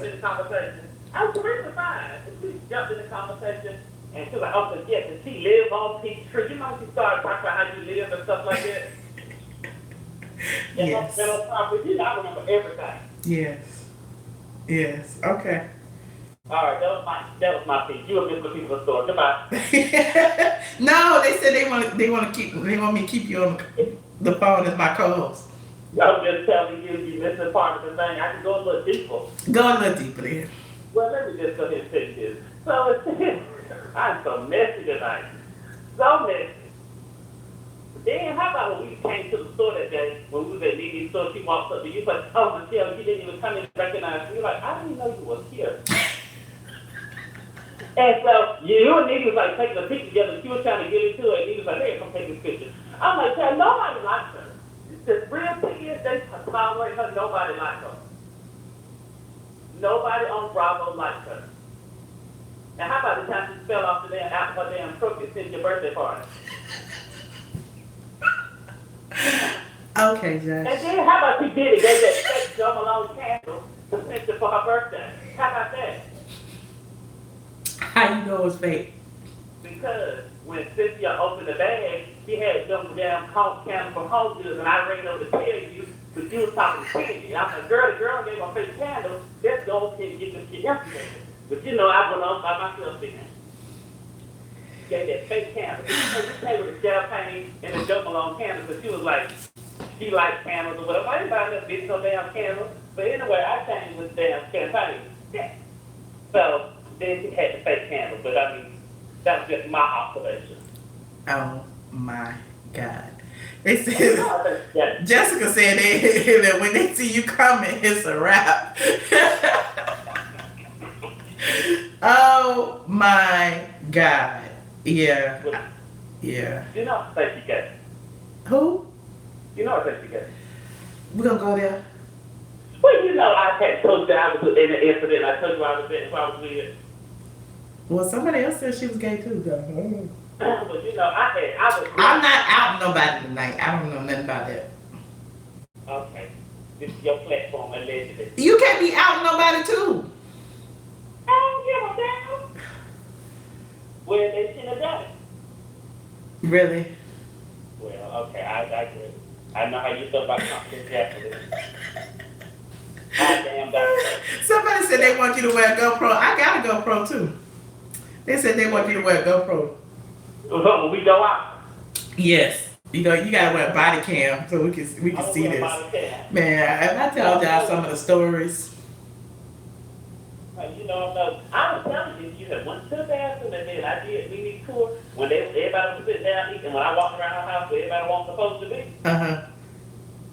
I'm Teresa fine. She jumped in the conversation and she was like, oh, but yes, and she live on Peachtree. You know, she started talking about how you live and stuff like that. Yes. I remember everything. Yes. Okay. All right, that was my piece. You were missing people's story. Goodbye. No, they said they want me to keep you on the phone as my co-host. I was just telling you missing part of the thing. I can go a little deeper. Go a little deeper then. Well, let me just go ahead and say this. So I'm so messy tonight. So messy. Then how about when we came to the store that day, when we was at Nene's store, she walked up to you, but oh, Michelle, you didn't even come in and recognize me. You're like, I didn't know you was here. And so you and Nene was like taking a picture together. She was trying to get into it, and he was like, hey, come take this picture. I'm like, yeah, nobody likes her. The real thing is they tolerate her, nobody likes her. Nobody on Bravo likes her. Now, how about the time she fell off the damn out of her damn truck and sent your birthday party? Okay, Josh. And then how about she did it? Gave that fake Joe Malone candle to send it for her birthday. How about that? How you know it's fake? Because when Cynthia opened the bag, she had them damn candles from Home Goods, and I ran over to tell you, but you was talking to Cindy. I said, girl, the girl gave a fake candle. Let's go and get this shit yesterday. But I went on by myself again. Gave that fake candle. She came with the champagne and the Joe Malone candle, but she was like, she likes candles or whatever. I didn't buy that bitch no damn candle. But anyway, I came with damn champagne. Yeah. So then she had the fake candle, but I mean, that was just my observation. Oh my God. They said, Jessica said that when they see you coming, it's a wrap. Oh my God. Yeah. Yeah. You know what I think she got? Who? You know what I think she got? We're going to go there. Well, I had told you I was in the incident. I told you I was there, so I was weird. Well, somebody else said she was gay too, though. But I was. I'm not out nobody tonight. I don't know nothing about that. Okay. This is your platform, allegedly. You can't be out nobody too. I don't give a damn. Well, they shouldn't have done it. Really? Well, okay, I agree. I know how you feel about confidentiality. I damn darn sure. Somebody said they want you to wear a GoPro. I got a GoPro too. They said they want you to wear a GoPro. When we go out, Yes. You gotta wear a body cam so we can I'm gonna see wear a this. body cam. Man, if I told y'all some of the stories. Like, I was telling you, you had went to the bathroom and then I did mini tour when everybody was sitting down eating. When I walked around our house where everybody wasn't supposed to be,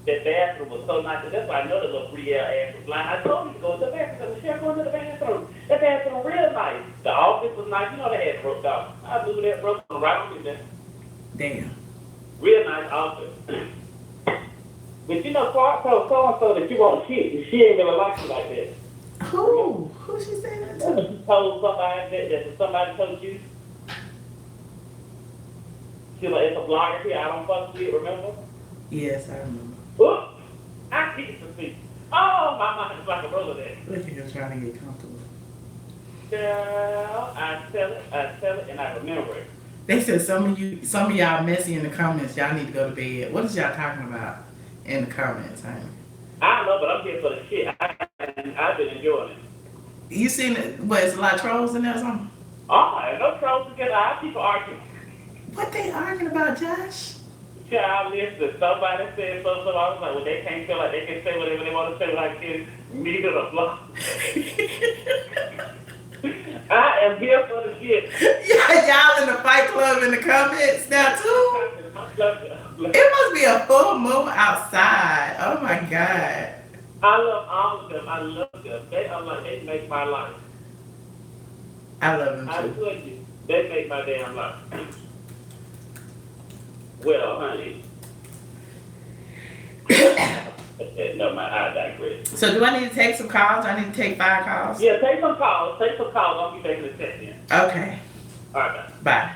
that bathroom was so nice. And that's why I know the little 3L ass was lying. I told you to go to the bathroom. Michelle, go to the bathroom. That bathroom real nice. The office was nice. They had broke down. I blew that broke right on me there. Damn. Real nice office. But Clark told so-and-so that you won't cheat, and she ain't really like you like that. Who? Who she say that to? You told somebody that somebody told you. She like, it's a blogger here, I don't fuck with, remember? Yes, I remember. Oops, I get to see. Oh, my mind is like a roller there. Look at him trying to get comfortable. Girl, I tell it, and I remember it. They said some of y'all messy in the comments. Y'all need to go to bed. What is y'all talking about in the comments, honey? I don't know, but I'm here for the shit. I've been enjoying it. You seen it? What, it's a lot of trolls in there or something? Oh, no trolls together. I people arguing. What they arguing about, Josh? Child, listen, somebody said something. I was like, well, they can't feel like they can say whatever they want to say without getting me to the block. I am here for the shit. Yeah, y'all in the fight club in the comments now too? It must be a full moon outside. Oh my God. I love all of them. I love them. They make my life. I love them I too. tell you, they make my damn life. Well, honey. No, I digress. So do I need to take some calls? I need to take 5 calls? Yeah, take some calls. I'll be making a check in. Okay. All right, Bye.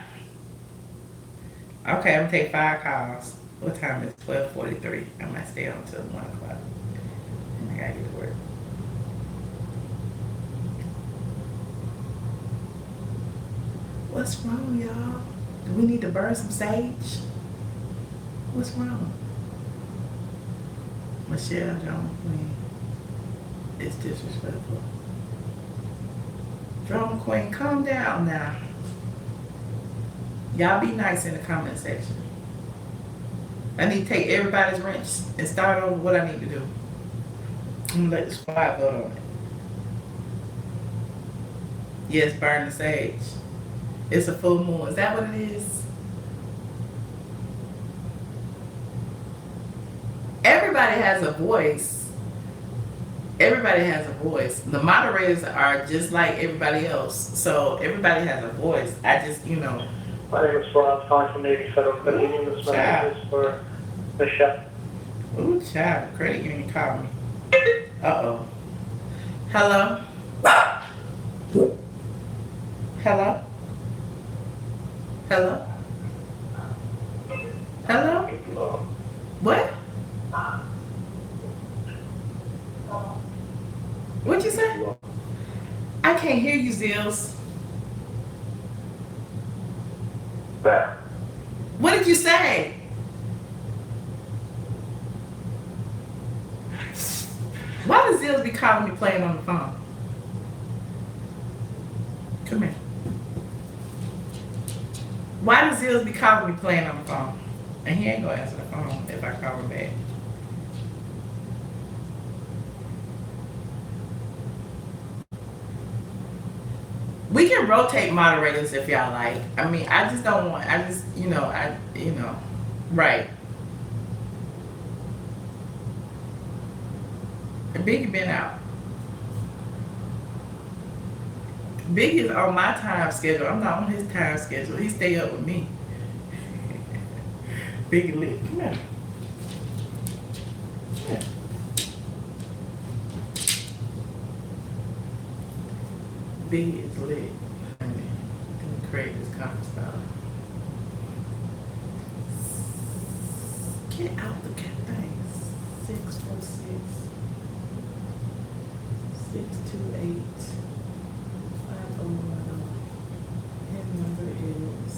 Okay, I'm gonna take 5 calls. What time is it? 12:43. I might stay on until 1 o'clock. And I gotta get to work. What's wrong, y'all? Do we need to burn some sage? What's wrong? Michelle Jones Queen. It's disrespectful. Drama Queen, calm down now. Y'all be nice in the comment section. I need to take everybody's wrench and start over what I need to do. I'm gonna let the squad vote on it. Yes, burn the sage. It's a full moon. Is that what it is? Everybody has a voice. Everybody has a voice. The moderators are just like everybody else. So everybody has a voice. I just, My name is Ron, calling from Navy Federal Credit Union. This message is for Michelle. Ooh, child, credit union called me. Uh-oh. Hello? Hello? Hello? Hello? What? What'd you say? I can't hear you, Zills. Back. What did you say? Why does Zills be calling me playing on the phone? Come here. Why does Zills be calling me playing on the phone? And he ain't gonna answer the phone if I call him back. We can rotate moderators if y'all like. I mean, I just don't want, right. Biggie been out. Biggie is on my time schedule. I'm not on his time schedule. He stay up with me. Biggie lit. Come here. Come here. Biggie is lit. Let me create this conference call. Get out the thing. 646 628 5010. His number is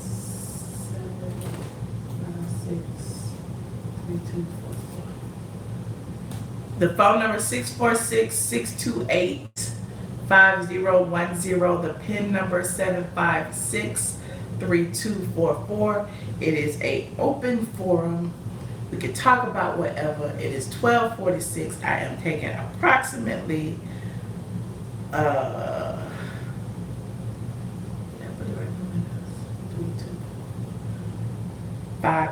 796 3244. The phone number is 646-628-5010. The PIN number 756-3244. It is a open forum. We can talk about whatever. It is 12:46. I am taking approximately 5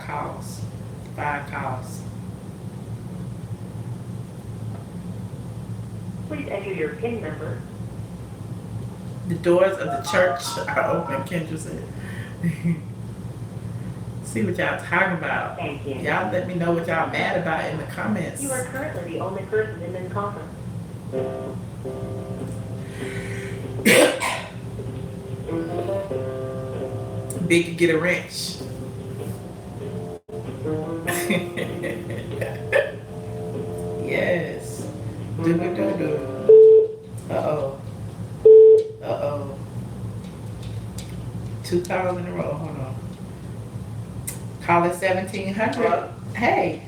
calls. 5 calls. Please enter your PIN number. The doors of the church are open, Kendra said. See what y'all talking about. Thank you. Y'all let me know what y'all mad about in the comments. You are currently the only person in this conference. Big could get a wrench. Yes. Do. Uh-oh. 2 calls in a row. Hold on. Call it 1700. Hey.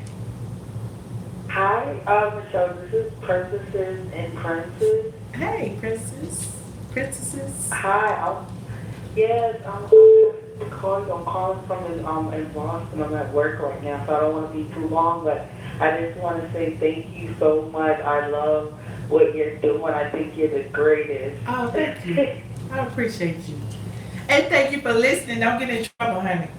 Hi, Michelle. This is Princesses and Princes. Hey, princesses. Hi. Yes, I'm calling. I'm calling from in Boston. I'm at work right now, so I don't want to be too long. But I just want to say thank you so much. I love what you're doing. I think you're the greatest. Oh, thank you. I appreciate you. And thank you for listening. Don't get in trouble, honey.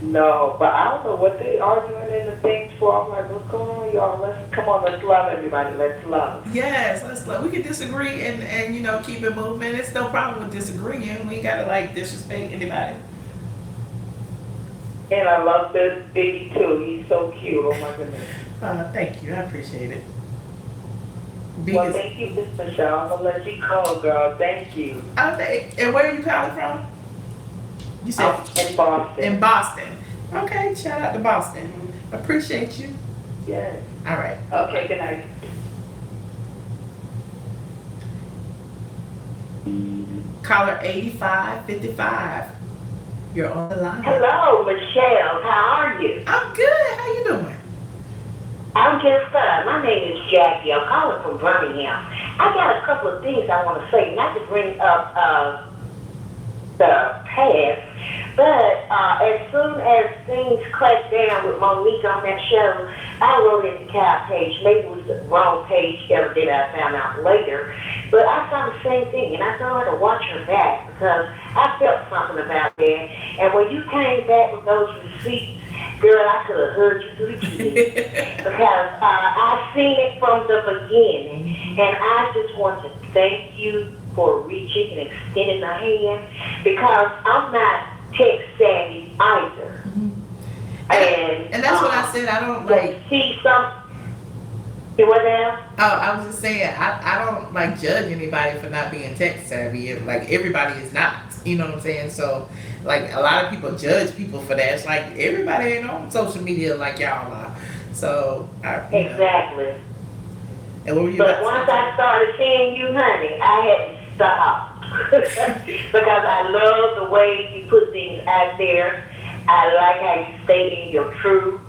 No, but I don't know what they arguing in the things for. I'm like, what's going on, y'all? Let's love everybody. Let's love. Yes, let's love. We can disagree and keep it moving. It's no problem with disagreeing. We gotta disrespect anybody. And I love this Biggie too. He's so cute. Oh my goodness. Thank you. I appreciate it. Well, thank you, Miss Michelle. I'm gonna let you call, girl. Thank you. And where are you calling from? You said in Boston. In Boston. Okay, shout out to Boston. Appreciate you. Yes. All right. Okay, good night. Caller 8555. You're on the line. Hello, Michelle. How are you? I'm good. How you doing? I'm just fine. My name is Jackie. I'm calling from Birmingham. I got a couple of things I want to say, not to bring up the past, but as soon as things cracked down with Monique on that show, I wrote in the cow page. Maybe it was the wrong page evidently I found out later. But I saw the same thing, and I told her to watch her back because I felt something about that. And when you came back with those receipts, girl, I could have heard you through the TV because I seen it from the beginning, and I just want to thank you for reaching and extending the hand because I'm not tech savvy either. And that's what I said. I don't see some. What now? Oh, I was just saying I don't judge anybody for not being tech savvy. Everybody is not. You know what I'm saying? So a lot of people judge people for that. It's like everybody ain't on social media like y'all are. So exactly. And what were you? But once I started seeing you, honey, I had to stop because I love the way you put things out there. I like how you stay in your truth.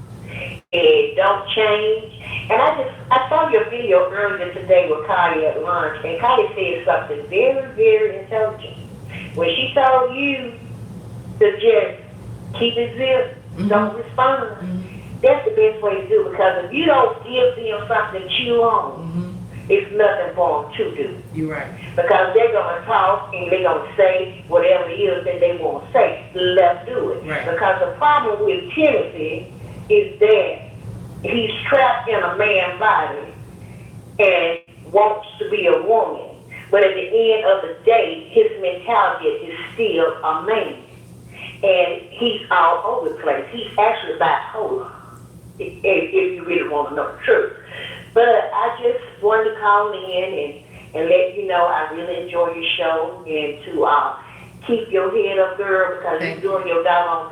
It don't change. And I saw your video earlier today with Kylie at lunch, and Kylie said something very, very intelligent. When she told you to just keep it zipped, don't respond, that's the best way to do it because if you don't give them something to chew on, it's nothing for them to do. You're right. Because they're going to talk and they're going to say whatever it is that they want to say. Let's do it. Right. Because the problem with Timothy is that he's trapped in a man's body and wants to be a woman. But at the end of the day, his mentality is still a man. And he's all over the place. He's actually bipolar, if you really want to know the truth. But I just wanted to call in and let you know I really enjoy your show and to keep your head up, girl, because you're doing your doggone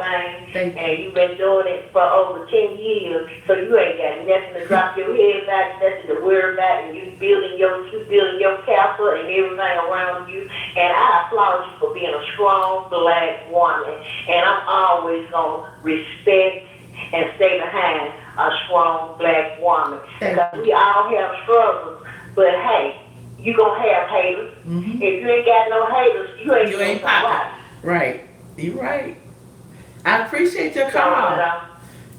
thing. And you've been doing it for over 10 years, so you ain't got nothing to drop your head back, nothing to worry about, and you building your castle and everything around you. And I applaud you for being a strong black woman. And I'm always going to respect and stay behind a strong black woman. Thank Because we all have struggles, but hey, you gonna have haters. Mm-hmm. If you ain't got no haters, you ain't You gonna ain't survive. popping. Right. You right. I appreciate your So, call.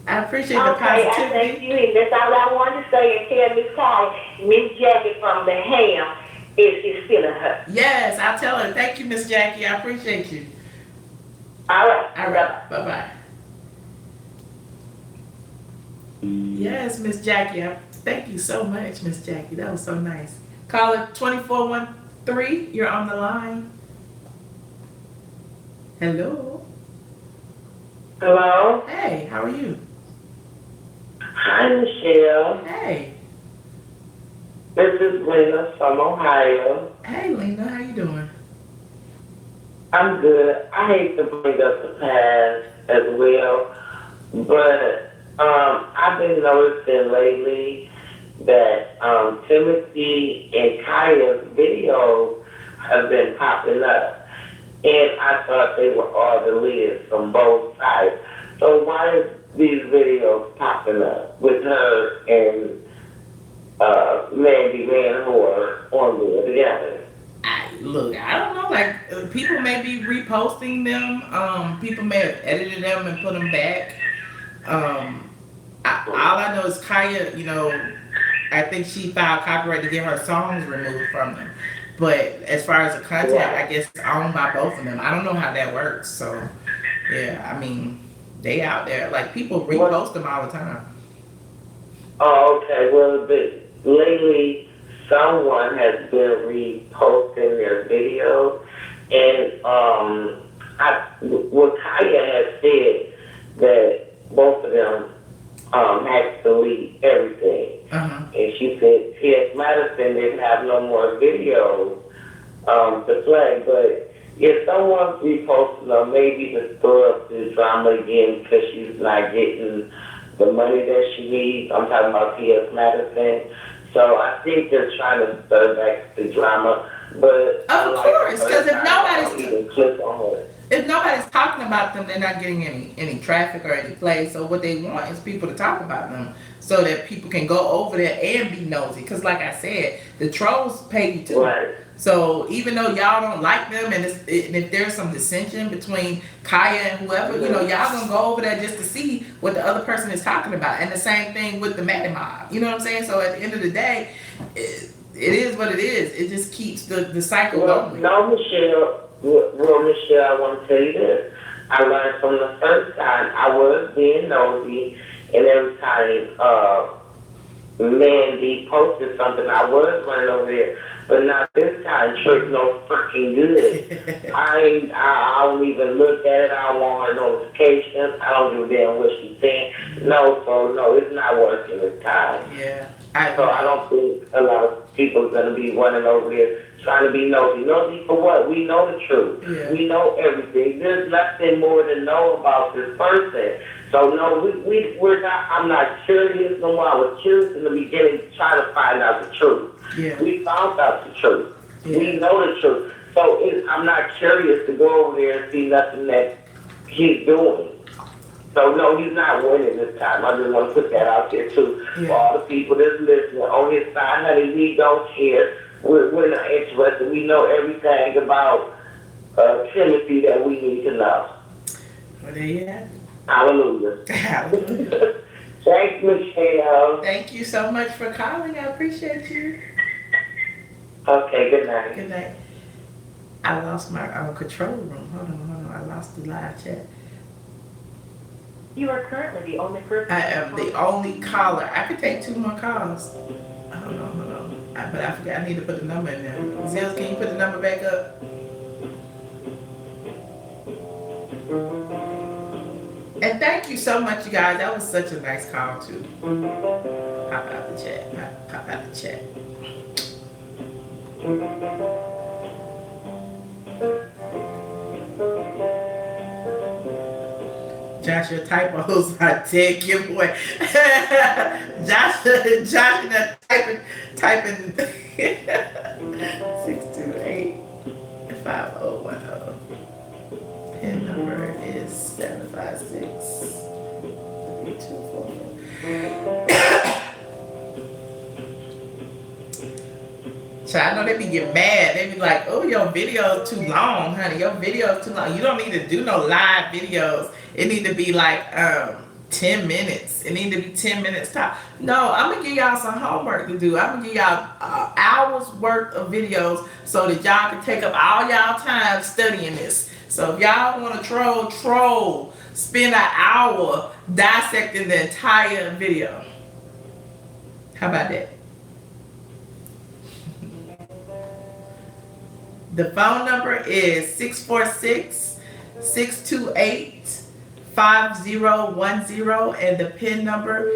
I appreciate the okay, I thank positivity. you, and that's all I wanted to say. And tell Miss Kai, Miss Jackie from the Ham is feeling her. Yes, I'll tell her. Thank you, Miss Jackie. I appreciate you. All right. All right. Bye-bye. Yes, Miss Jackie. Thank you so much, Miss Jackie. That was so nice. Caller 2413, you're on the line. Hello. Hello? Hey, how are you? Hi, Michelle. Hey. This is Lena from Ohio. Hey, Lena. How you doing? I'm good. I hate to bring up the past as well, but I've been noticing lately that Timothy and Kaya's videos have been popping up, and I thought they were all deleted from both sides. So why is these videos popping up with her and Mandy Manhor on there together? Look, I don't know. Like, people may be reposting them. People may have edited them and put them back. All I know is Kaya, I think she filed copyright to get her songs removed from them. But as far as the content, I guess it's owned by both of them. I don't know how that works. So, yeah, I mean, they out there. Like, people repost them all the time. Oh, okay. Well, lately, someone has been reposting their videos, and Kaya has said that both of them had to delete everything. And she said T.S. Madison didn't have no more videos to play, but if someone's reposting them, maybe to stir up the drama again because she's not getting the money that she needs. I'm talking about T.S. Madison. So I think they're trying to stir back the drama. But of course, because if nobody's talking about them, they're not getting any traffic or any play. So what they want is people to talk about them so that people can go over there and be nosy. Because like I said, the trolls pay you too. Right. So even though y'all don't like them, and if there's some dissension between Kaya and whoever, y'all gonna go over there just to see what the other person is talking about. And the same thing with the Maddie Mob. You know what I'm saying? So at the end of the day, it is what it is. It just keeps the cycle going. No, Michelle. Well, Michelle, I want to tell you this. I learned from the first time I was being nosy, and every time Mandy posted something, I was running over there. But not this time, Trick no freaking good. I don't even look at it. I don't want her notifications. I don't give a damn what she's saying. No, it's not working this time. Yeah. So I don't think a lot of people are going to be running over there trying to be nosy. Nosy for what? We know the truth. Yeah. We know everything. There's nothing more to know about this person. So no, we're not. I'm not curious no more. I was curious in the beginning, trying to find out the truth. Yeah. We found out the truth. Yeah. We know the truth. So I'm not curious to go over there and see nothing that he's doing. So no, he's not winning this time. I just want to put that out there too. Yeah. For all the people that's listening on his side, honey, we don't care. We're not interested. We know everything about Timothy that we need to know. Well, there you have it. Hallelujah. Hallelujah. Thanks, Michelle. Thank you so much for calling. I appreciate you. Okay, good night. Good night. I lost my control room. Hold on. I lost the live chat. You are currently the only person. I am the only caller. I could take 2 more calls. Hold on. But I forgot. I need to put the number in there. Zills, can you put the number back up? And thank you so much, you guys. That was such a nice call, too. Pop out the chat. Pop out the chat. Josh, your typos are dead giveaway. Josh, that typing 628-5010. PIN number is 756. So I know they be getting mad. They be like, "Oh, your video's too long, honey. Your video's too long. You don't need to do no live videos. It need to be like 10 minutes. It need to be 10 minutes top." No, I'm gonna give y'all some homework to do. I'm gonna give y'all hours worth of videos so that y'all can take up all y'all time studying this. So if y'all want to troll, spend an hour dissecting the entire video. How about that? The phone number is 646-628-5010, and the PIN number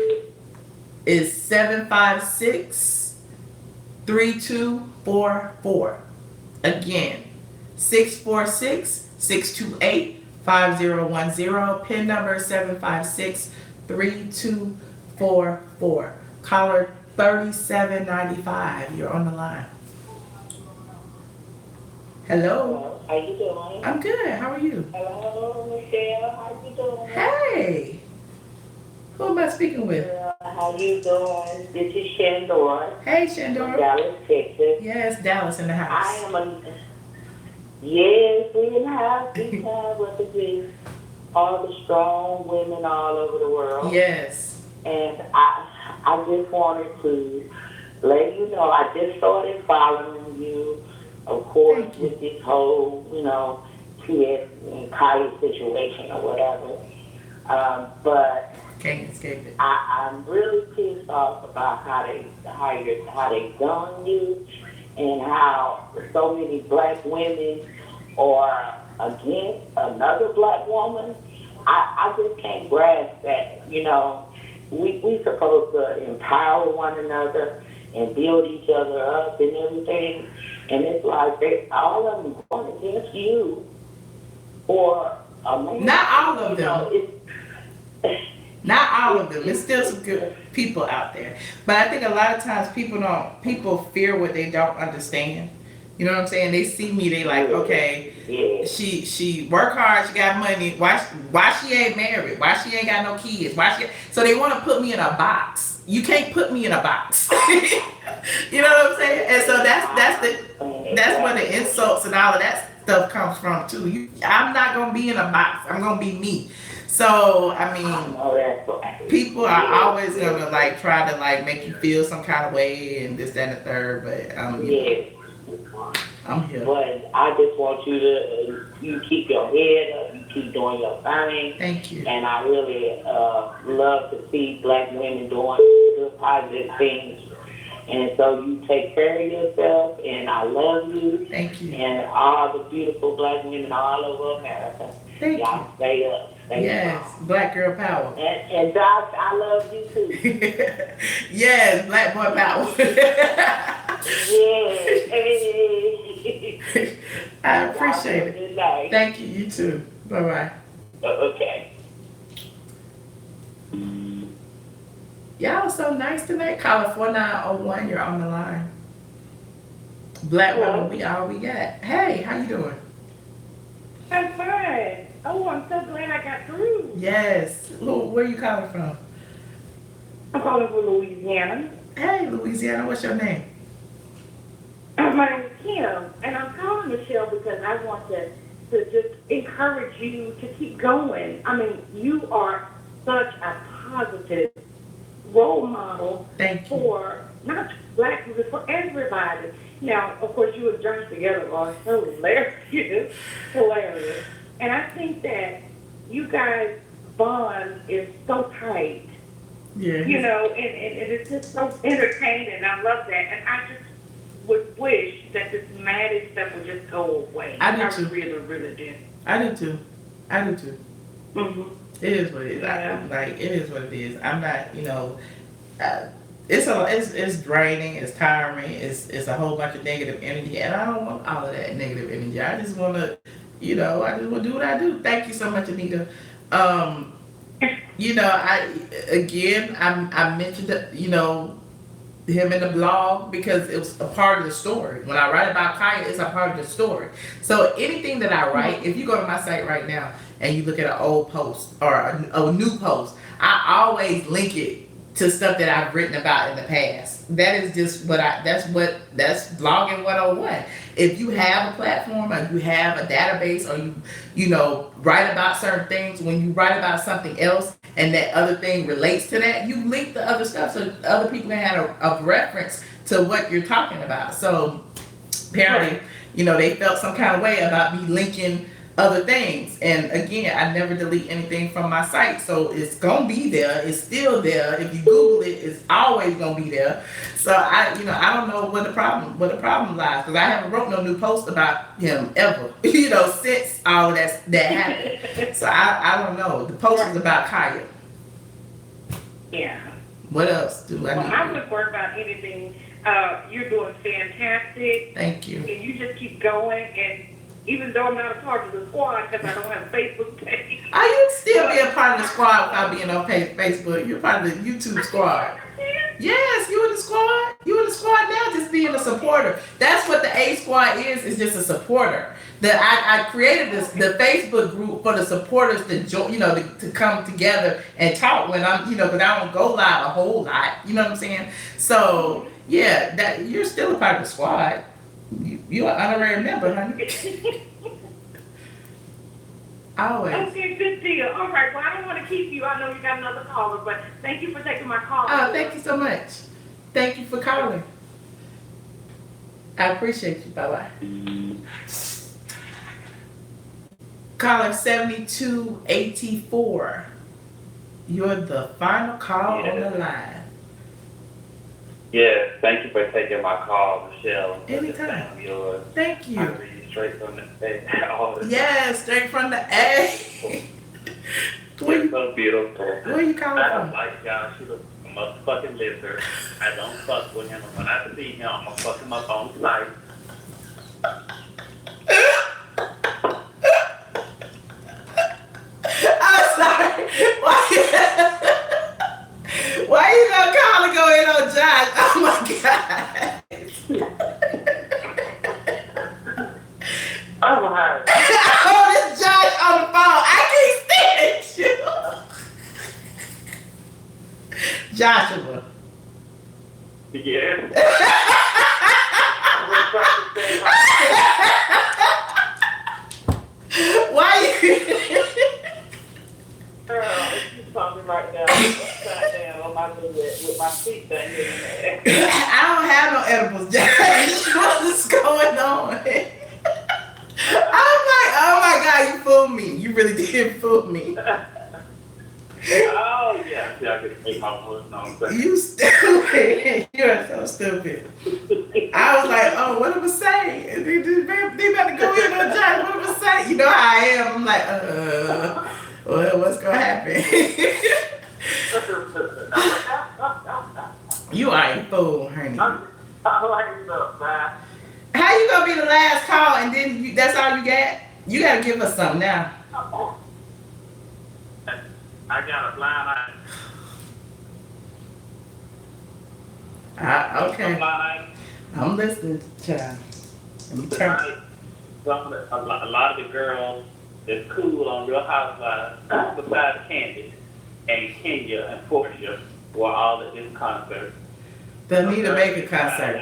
is 756-3244. Again, 646-628-5010, PIN number 756-3244. Caller 3795. You're on the line. Hello. How you doing? I'm good. How are you? Hello, Michelle. How you doing? Hey. Who am I speaking with? How you doing? This is Shandor. Hey, From Shandor. Dallas, Texas. Yes, Dallas in the I house. am yes, we in the house. We have represent all the strong women all over the world. Yes. And I just wanted to let you know I just started following you, of course, Thank you. with this whole, TS and college situation or whatever. But Can't escape it. I'm really pissed off about how they done you and how so many black women are against another black woman. I just can't grasp that. We supposed to empower one another and build each other up and everything. And it's like all of them going against you for a man. Not all of them. It's, Not all of them. There's still some good people out there. But I think a lot of times people fear what they don't understand. You know what I'm saying? They see me, they like, okay, yeah. she work hard, she got money. Why she ain't married? Why she ain't got no kids? So they want to put me in a box. You can't put me in a box. You know what I'm saying? And so that's where the insults and all of that stuff comes from too. I'm not gonna be in a box. I'm gonna be me. So I mean, people are always gonna like try to like make you feel some kind of way and this, that, and the third. But I'm here. But I just want you to you keep your head up, you keep doing your thing. Thank you. And I really love to see black women doing good, positive things. And so you take care of yourself, and I love you. Thank you. And all the beautiful black women all over America. Thank Y'all you. stay up. Yes, Black girl power. And Doc, I love you too. Yes, Black boy power. Yes. I appreciate it. Good night. Thank you. You too. Bye bye. Okay. Y'all so nice tonight. Caller 4901, you're on the line. Black woman, we all we got. Hey, how you doing? I'm fine. Oh, I'm so glad I got through. Yes. Where you calling from? I'm calling from Louisiana. Hey, Louisiana, what's your name? My name is Kim, and I'm calling Michelle because I want to just encourage you to keep going. I mean, you are such a positive role model Thank you. for not just black people, for everybody. Now, of course, you and Johnny together are so hilarious. And I think that you guys' bond is so tight, Yeah. and it's just so entertaining. I love that. And I just would wish that this marriage stuff would just go away. I do too. really, really do. I do too. Mm-hmm. It is what it is. Yeah. It is what it is. I'm not, it's draining, it's tiring, it's a whole bunch of negative energy, and I don't want all of that negative energy. I just want to, I just want to do what I do. Thank you so much, Anita. I mentioned that, him in the blog because it was a part of the story. When I write about Kaya, it's a part of the story. So anything that I write, if you go to my site right now and you look at an old post or a new post, I always link it to stuff that I've written about in the past. That is just that's blogging 101. If you have a platform or you have a database or you know, write about certain things, when you write about something else and that other thing relates to that, you link the other stuff so other people can have a reference to what you're talking about. So apparently, you know, they felt some kind of way about me linking other things. And again, I never delete anything from my site, so it's gonna be there. It's still there. If you Google it, it's always gonna be there. So I don't know what the problem lies, because I haven't wrote no new post about him ever, you know, since all of that happened. So I don't know. The post is about Kaya. Yeah. What else do I Well, need? I wouldn't worry about anything. You're doing fantastic. Thank you. And you just keep going. And even though I'm not a part of the squad because I don't have a Facebook page. I you still be a part of the squad without being on Facebook. You're part of the YouTube squad. Yes, you in the squad. You in the squad now, just being a supporter. That's what the A squad is just a supporter. I created the Facebook group for the supporters to join, you know, to come together and talk when I'm, you know, because I don't go live a whole lot. You know what I'm saying? So yeah, that you're still a part of the squad. You are honorary member, honey. Always. Okay, good deal. All right, well, I don't want to keep you. I know you got another caller, but thank you for taking my call. Oh, thank you so much. Thank you for calling. I appreciate you. Bye-bye. Caller 7284. You're the final call on the line. Yes, thank you for taking my call, Michelle. Anytime. Yours. Thank I you. read straight from the all the Yeah, straight from the A. You're so beautiful. Where you calling I don't from? like y'all. She's a motherfucking lizard. I don't fuck with him. When I see him, I'm gonna fuck him up on sight. I'm sorry. Why you gonna call and go in on Josh? Oh my God. I'm high. Oh, this Josh on the phone. I can't stand you. Joshua. Yes. Why you? Girl, she's talking right now. I'm sat down on my bed with my feet down here. I don't have no edibles, Josh. What's going on? I'm like, oh my God, you fooled me. You really did fool me. Oh, yeah. See, I could make my voice known. You stupid. You're so stupid. I was like, oh, what am I saying? They better go in on Josh. What am I saying? You know how I am. I'm like, well, what's going to happen? You are a fool, honey. I like stuff, man. How you going to be the last call and then that's all you got? You got to give us something now. I got a blind eye. Okay. Blind eye. I'm listening, child. Let me turn. A lot of the girls that's cool on Real Housewives, besides Candy and Kenya and Portia, were all at this concert. The Anita Baker concert.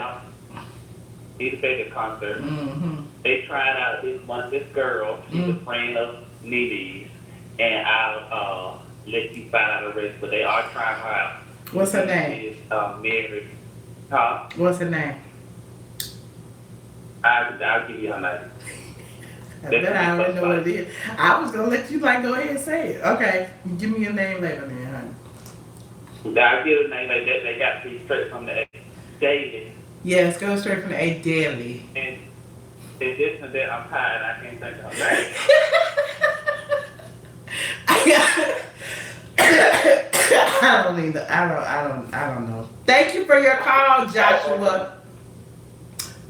Anita Baker concert. Mm-hmm. They tried out this girl. She's a friend of Nene's, and I'll let you find out the rest. But they are trying her out. What's her name? She is married. Huh? What's her name? I'll give you her name. I bet I already know what it is. I was gonna let you go ahead and say it. Okay, give me your name later, then, honey. I'll give her name like that. They got to be straight from the daily. Yes, go straight from the A daily. And this and that, I'm tired. I can't think of her name. I don't know. Thank you for your call, Joshua.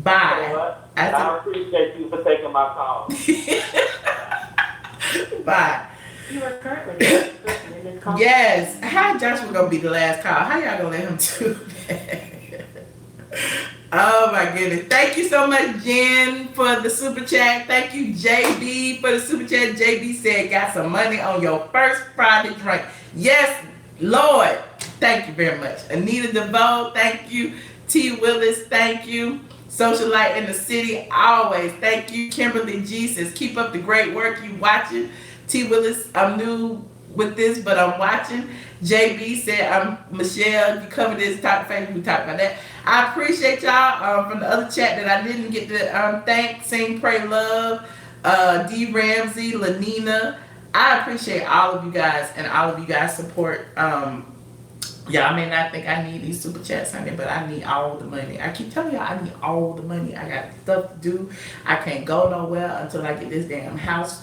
Bye. I appreciate you for taking my call. Bye. You are currently the first person in this call. Yes. How Joshua gonna be the last call? How y'all gonna let him do that? Oh my goodness. Thank you so much, Jen, for the super chat. Thank you, JB, for the super chat. JB said, got some money on your first Friday drink. Yes, Lord. Thank you very much. Anita DeVoe, thank you. T. Willis, thank you. Socialite in the City, always. Thank you. Kimberly G says, keep up the great work. You watching. T. Willis, I'm new with this, but I'm watching. JB said, I'm Michelle. You covered this, talk Facebook, we talked about that. I appreciate y'all from the other chat that I didn't get to thank. Sing, Pray, Love, D. Ramsey, Lanina. I appreciate all of you guys and all of you guys' support. Y'all may not think I need these super chats, honey, but I need all the money. I keep telling y'all I need all the money. I got stuff to do. I can't go nowhere until I get this damn house.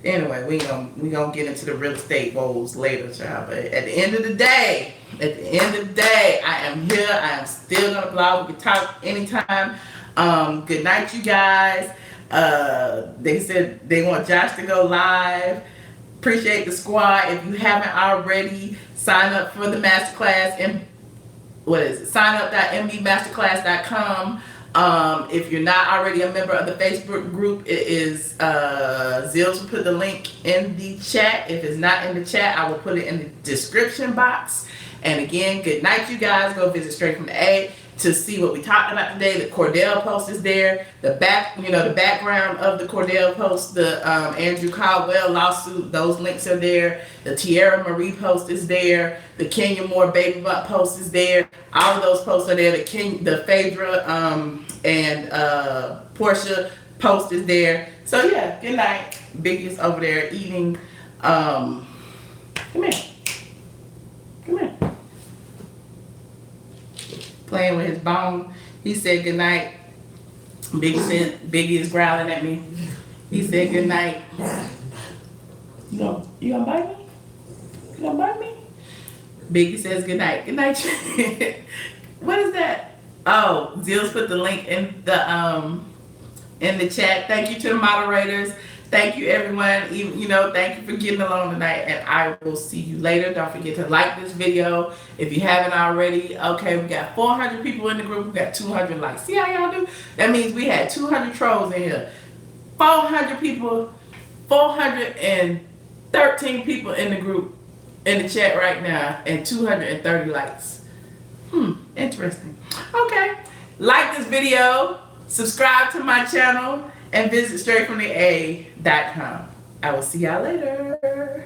Anyway, we gonna get into the real estate woes later, child. But at the end of the day, I am here. I am still gonna blog. We can talk anytime. Good night, you guys. They said they want Josh to go live. Appreciate the squad. If you haven't already, sign up for the masterclass and signup.mbmasterclass.com. If you're not already a member of the Facebook group, it is Zills will put the link in the chat. If it's not in the chat, I will put it in the description box. And again, good night, you guys. Go visit Straight from the A to see what we talked about today. The Kordell post is there. The background of the Kordell post, the Andrew Caldwell lawsuit, those links are there. The Tierra Marie post is there. The Kenya Moore baby bump post is there. All of those posts are there. The Phaedra and Portia post is there. So yeah, good night. Biggie's over there eating. Come here. Playing with his bone. He said good night. Biggie is growling at me. He said good night. You gonna bite me? You gonna bite me? Biggie says good night. Good night. What is that? Oh, Zills put the link in the chat. Thank you to the moderators. Thank you, everyone. Thank you for getting along tonight, and I will see you later. Don't forget to like this video if you haven't already. Okay, we got 400 people in the group. We got 200 likes. See how y'all do? That means we had 200 trolls in here. 400 people, 413 people in the group, in the chat right now, and 230 likes. Interesting. Okay, like this video, subscribe to my channel, and visit straightfromtheA.com. I will see y'all later.